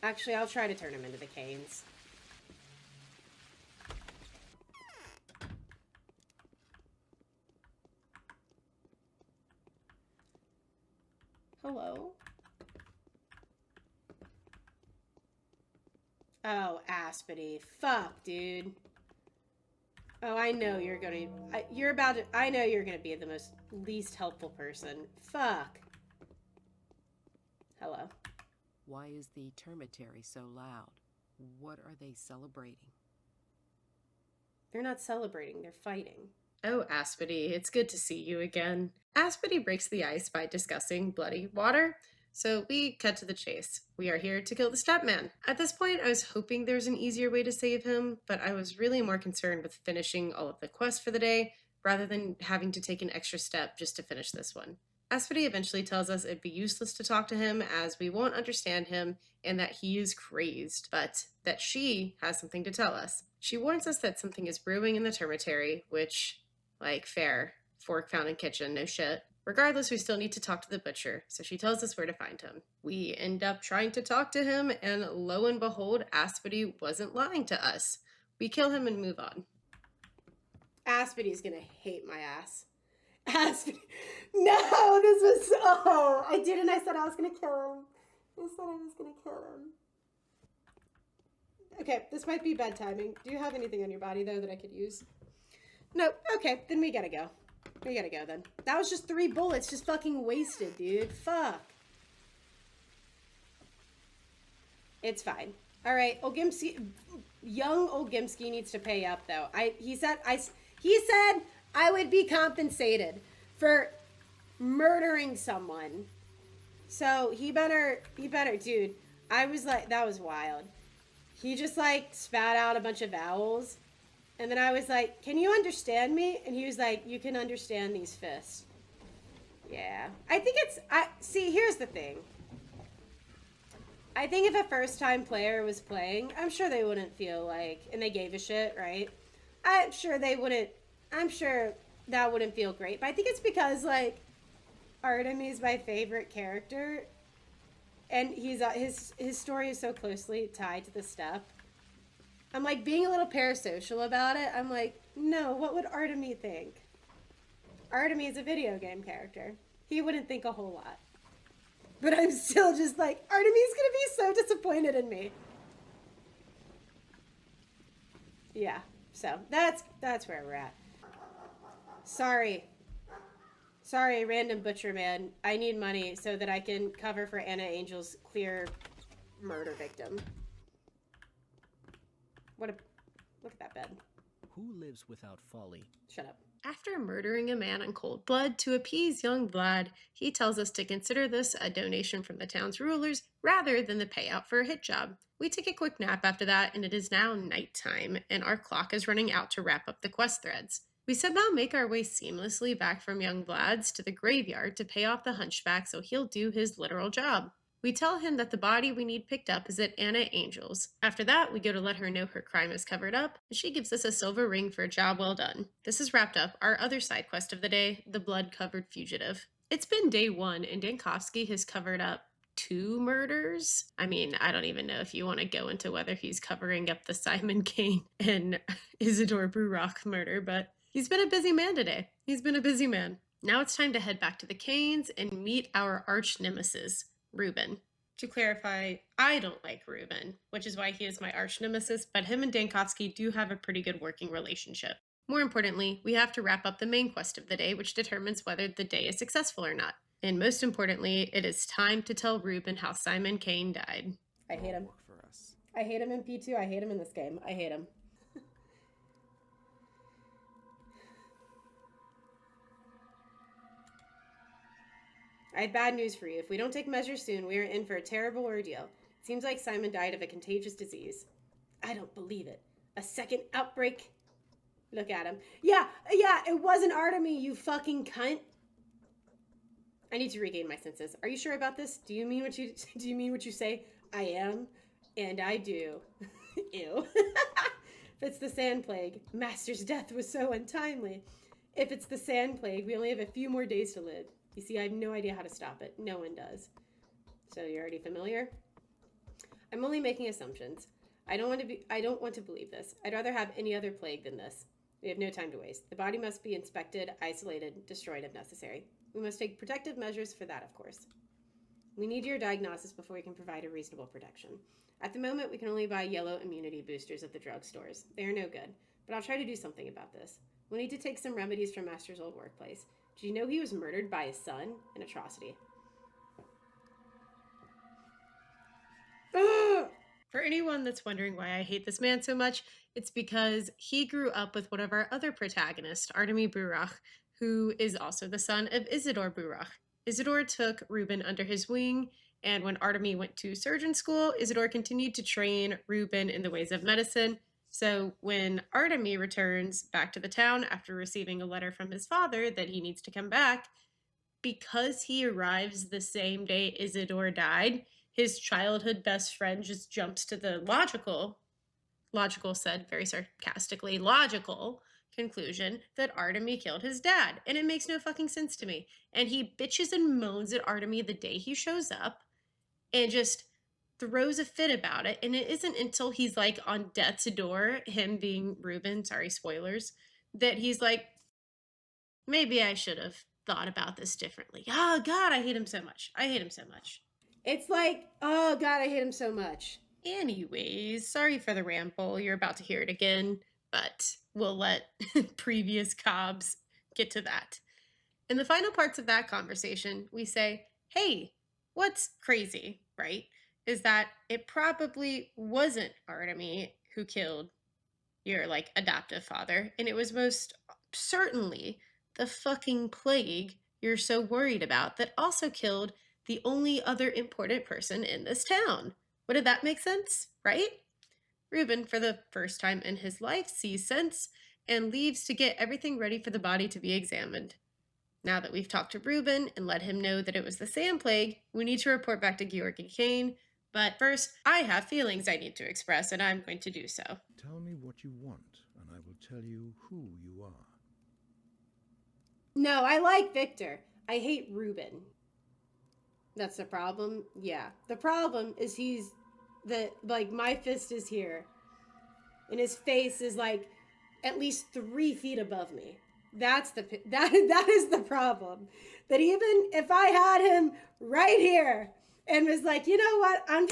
Actually, I'll try to turn him into the Canes. Hello? Oh, Aspity. Fuck, dude. Oh, I know you're gonna... I know you're gonna be the most least helpful person. Fuck. Hello. Why is the termitary so loud? What are they celebrating? They're not celebrating, they're fighting. Oh, Aspity, it's good to see you again. Aspity breaks the ice by discussing bloody water, so we cut to the chase. We are here to kill the stepman. At this point, I was hoping there was an easier way to save him, but I was really more concerned with finishing all of the quests for the day, rather than having to take an extra step just to finish this one. Aspity eventually tells us it'd be useless to talk to him as we won't understand him and that he is crazed, but that she has something to tell us. She warns us that something is brewing in the termitary, which, like, fair. Fork found in kitchen, no shit. Regardless, we still need to talk to the butcher, so she tells us where to find him. We end up trying to talk to him, and lo and behold, Aspity wasn't lying to us. We kill him and move on. Aspity's gonna hate my ass. Aspity. No, this was. Oh, I didn't. I said I was gonna kill him. I said I was gonna kill him. Okay, this might be bad timing. Do you have anything on your body, though, that I could use? No. Okay, then we gotta go. We gotta go, then. That was just 3 bullets, just fucking wasted, dude. Fuck. It's fine. All right, young Olgimsky needs to pay up, though. He said I would be compensated for murdering someone. So he better, dude. I was like, that was wild. He just like spat out a bunch of vowels. And then I was like, can you understand me? And he was like, you can understand these fists. Yeah. I think see, here's the thing. I think if a first-time player was playing, I'm sure they wouldn't feel like, and they gave a shit, right? I'm sure that wouldn't feel great. But I think it's because, like, Artemy's my favorite character. And his story is so closely tied to the step. I'm, like, being a little parasocial about it. I'm like, no, what would Artemy think? Artemy is a video game character. He wouldn't think a whole lot. But I'm still just like, Artemy's gonna be so disappointed in me. Yeah, so that's where we're at. Sorry, random butcher man. I need money so that I can cover for Anna Angel's clear murder victim. Look at that bed. Who lives without folly? Shut up. After murdering a man in cold blood to appease young Vlad, he tells us to consider this a donation from the town's rulers rather than the payout for a hit job. We take a quick nap after that, and it is now nighttime, and our clock is running out to wrap up the quest threads. We somehow make our way seamlessly back from young Vlad's to the graveyard to pay off the hunchback so he'll do his literal job. We tell him that the body we need picked up is at Anna Angel's. After that, we go to let her know her crime is covered up, and she gives us a silver ring for a job well done. This has wrapped up our other side quest of the day, the blood-covered fugitive. It's been day 1, and Dankovsky has covered up 2 murders. I mean, I don't even know if you want to go into whether he's covering up the Simon Kane and Isidore Brurock murder, but he's been a busy man today. He's been a busy man. Now it's time to head back to the Canes and meet our arch nemesis, Ruben. To clarify, I don't like Ruben, which is why he is my arch nemesis, but him and Dankovsky do have a pretty good working relationship. More importantly, we have to wrap up the main quest of the day, which determines whether the day is successful or not. And most importantly, it is time to tell Ruben how Simon Kane died. I hate him. I hate him in P2, I hate him in this game. I hate him. I have bad news for you. If we don't take measures soon, we are in for a terrible ordeal. It seems like Simon died of a contagious disease. I don't believe it. A second outbreak? Look at him. Yeah, it wasn't Artemy, you fucking cunt. I need to regain my senses. Are you sure about this? Do you mean what you say? I am, and I do. Ew. If it's the sand plague, Master's death was so untimely. If it's the sand plague, we only have a few more days to live. You see, I have no idea how to stop it. No one does. So you're already familiar? I'm only making assumptions. I don't want to believe this. I'd rather have any other plague than this. We have no time to waste. The body must be inspected, isolated, destroyed if necessary. We must take protective measures for that, of course. We need your diagnosis before we can provide a reasonable protection. At the moment, we can only buy yellow immunity boosters at the drugstores. They are no good, but I'll try to do something about this. We'll need to take some remedies from Master's old workplace. Did you know he was murdered by his son? An atrocity. Ugh! For anyone that's wondering why I hate this man so much, it's because he grew up with one of our other protagonists, Artemy Burach, who is also the son of Isidore Burach. Isidore took Reuben under his wing, and when Artemy went to surgeon school, Isidore continued to train Reuben in the ways of medicine. So when Artemy returns back to the town after receiving a letter from his father that he needs to come back, because he arrives the same day Isidore died, his childhood best friend just jumps to the logical said very sarcastically, logical conclusion that Artemy killed his dad. And it makes no fucking sense to me. And he bitches and moans at Artemy the day he shows up and just throws a fit about it. And it isn't until he's like on death's door, him being Reuben, sorry, spoilers, that he's like, maybe I should have thought about this differently. Oh, God, I hate him so much. I hate him so much. It's like, oh, God, I hate him so much. Anyways, sorry for the ramble. You're about to hear it again, but we'll let previous Cobbs get to that. In the final parts of that conversation, we say, hey, what's crazy, right, is that it probably wasn't Artemy who killed your, like, adoptive father, and it was most certainly the fucking plague you're so worried about that also killed the only other important person in this town. What did that make sense, right? Reuben, for the first time in his life, sees sense and leaves to get everything ready for the body to be examined. Now that we've talked to Reuben and let him know that it was the sand plague, we need to report back to Ghorkon. But first, I have feelings I need to express, and I'm going to do so. Tell me what you want, and I will tell you who you are. No, I like Victor. I hate Reuben. That's the problem? Yeah. The problem is my fist is here. And his face is like at least 3 feet above me. That is the problem. That even if I had him right here and was like, you know what, I'm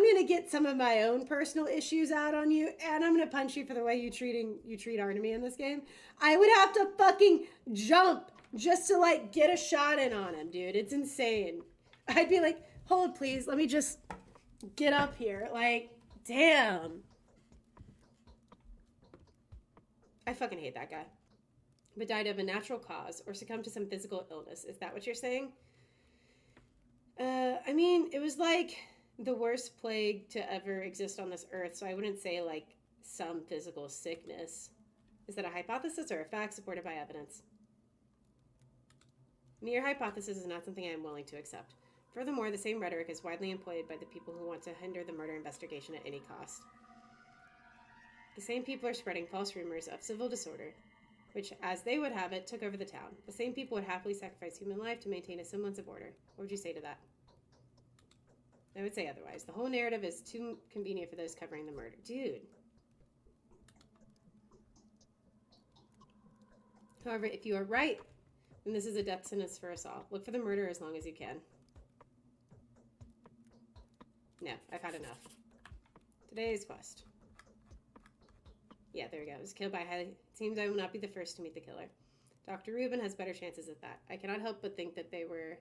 gonna get some of my own personal issues out on you, and I'm gonna punch you for the way you treat Artemy in this game, I would have to fucking jump just to like get a shot in on him, dude. It's insane. I'd be like, hold please, let me just get up here. Like, damn. I fucking hate that guy. But died of a natural cause or succumbed to some physical illness. Is that what you're saying? I mean, it was like the worst plague to ever exist on this earth, so I wouldn't say like some physical sickness. Is that a hypothesis or a fact supported by evidence? Your hypothesis is not something I am willing to accept. Furthermore, the same rhetoric is widely employed by the people who want to hinder the murder investigation at any cost. The same people are spreading false rumors of civil disorder, which, as they would have it, took over the town. The same people would happily sacrifice human life to maintain a semblance of order. What would you say to that? I would say otherwise. The whole narrative is too convenient for those covering the murder. Dude. However, if you are right, then this is a death sentence for us all. Look for the murderer as long as you can. No, I've had enough. Today's quest. Yeah, there we go. It was killed by highly... It seems I will not be the first to meet the killer. Dr. Reuben has better chances at that. I cannot help but think that were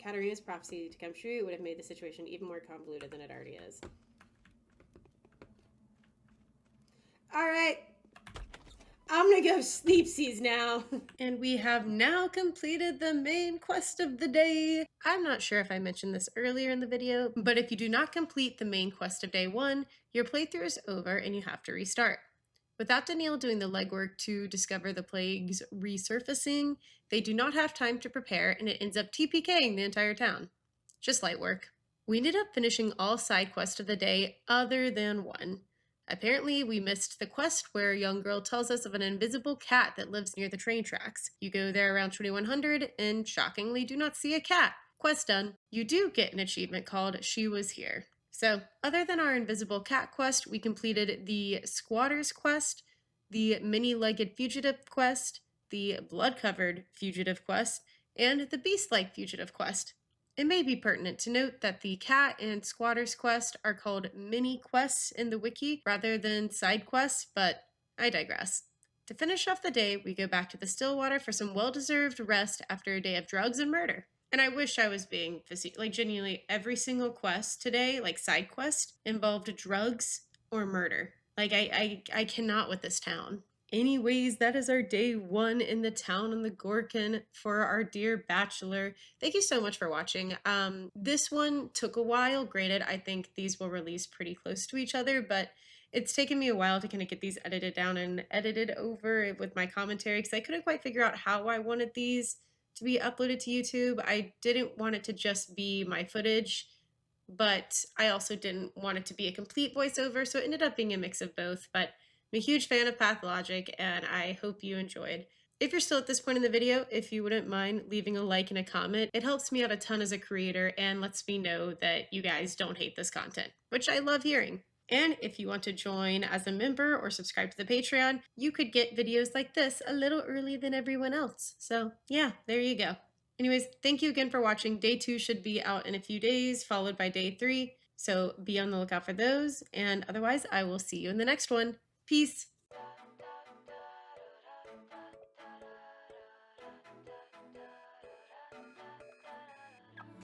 Katarina's prophecy to come true, it would have made the situation even more convoluted than it already is. All right. I'm gonna go sleepsies now. And we have now completed the main quest of the day. I'm not sure if I mentioned this earlier in the video, but if you do not complete the main quest of day 1, your playthrough is over and you have to restart. Without Danielle doing the legwork to discover the plague's resurfacing, they do not have time to prepare and it ends up TPKing the entire town. Just light work. We ended up finishing all side quests of the day other than one. Apparently, we missed the quest where a young girl tells us of an invisible cat that lives near the train tracks. You go there around 2100 and shockingly do not see a cat. Quest done. You do get an achievement called She Was Here. So, other than our invisible cat quest, we completed the squatters quest, the many-legged fugitive quest, the blood-covered fugitive quest, and the beast-like fugitive quest. It may be pertinent to note that the cat and squatters quest are called mini quests in the wiki rather than side quests, but I digress. To finish off the day, we go back to the Stillwater for some well-deserved rest after a day of drugs and murder. And I wish I was being like genuinely every single quest today, like side quest, involved drugs or murder. Like I cannot with this town. Anyways, that is our day 1 in the town on the Ghorkon for our dear Bachelor. Thank you so much for watching. This one took a while. Granted, I think these will release pretty close to each other, but it's taken me a while to kind of get these edited down and edited over with my commentary because I couldn't quite figure out how I wanted these to be uploaded to YouTube. I didn't want it to just be my footage, but I also didn't want it to be a complete voiceover, so it ended up being a mix of both. But I'm a huge fan of Pathologic, and I hope you enjoyed. If you're still at this point in the video, if you wouldn't mind leaving a like and a comment, it helps me out a ton as a creator and lets me know that you guys don't hate this content, which I love hearing. And if you want to join as a member or subscribe to the Patreon, you could get videos like this a little earlier than everyone else. So yeah, there you go. Anyways, thank you again for watching. Day 2 should be out in a few days, followed by day 3. So be on the lookout for those. And otherwise, I will see you in the next one. Peace.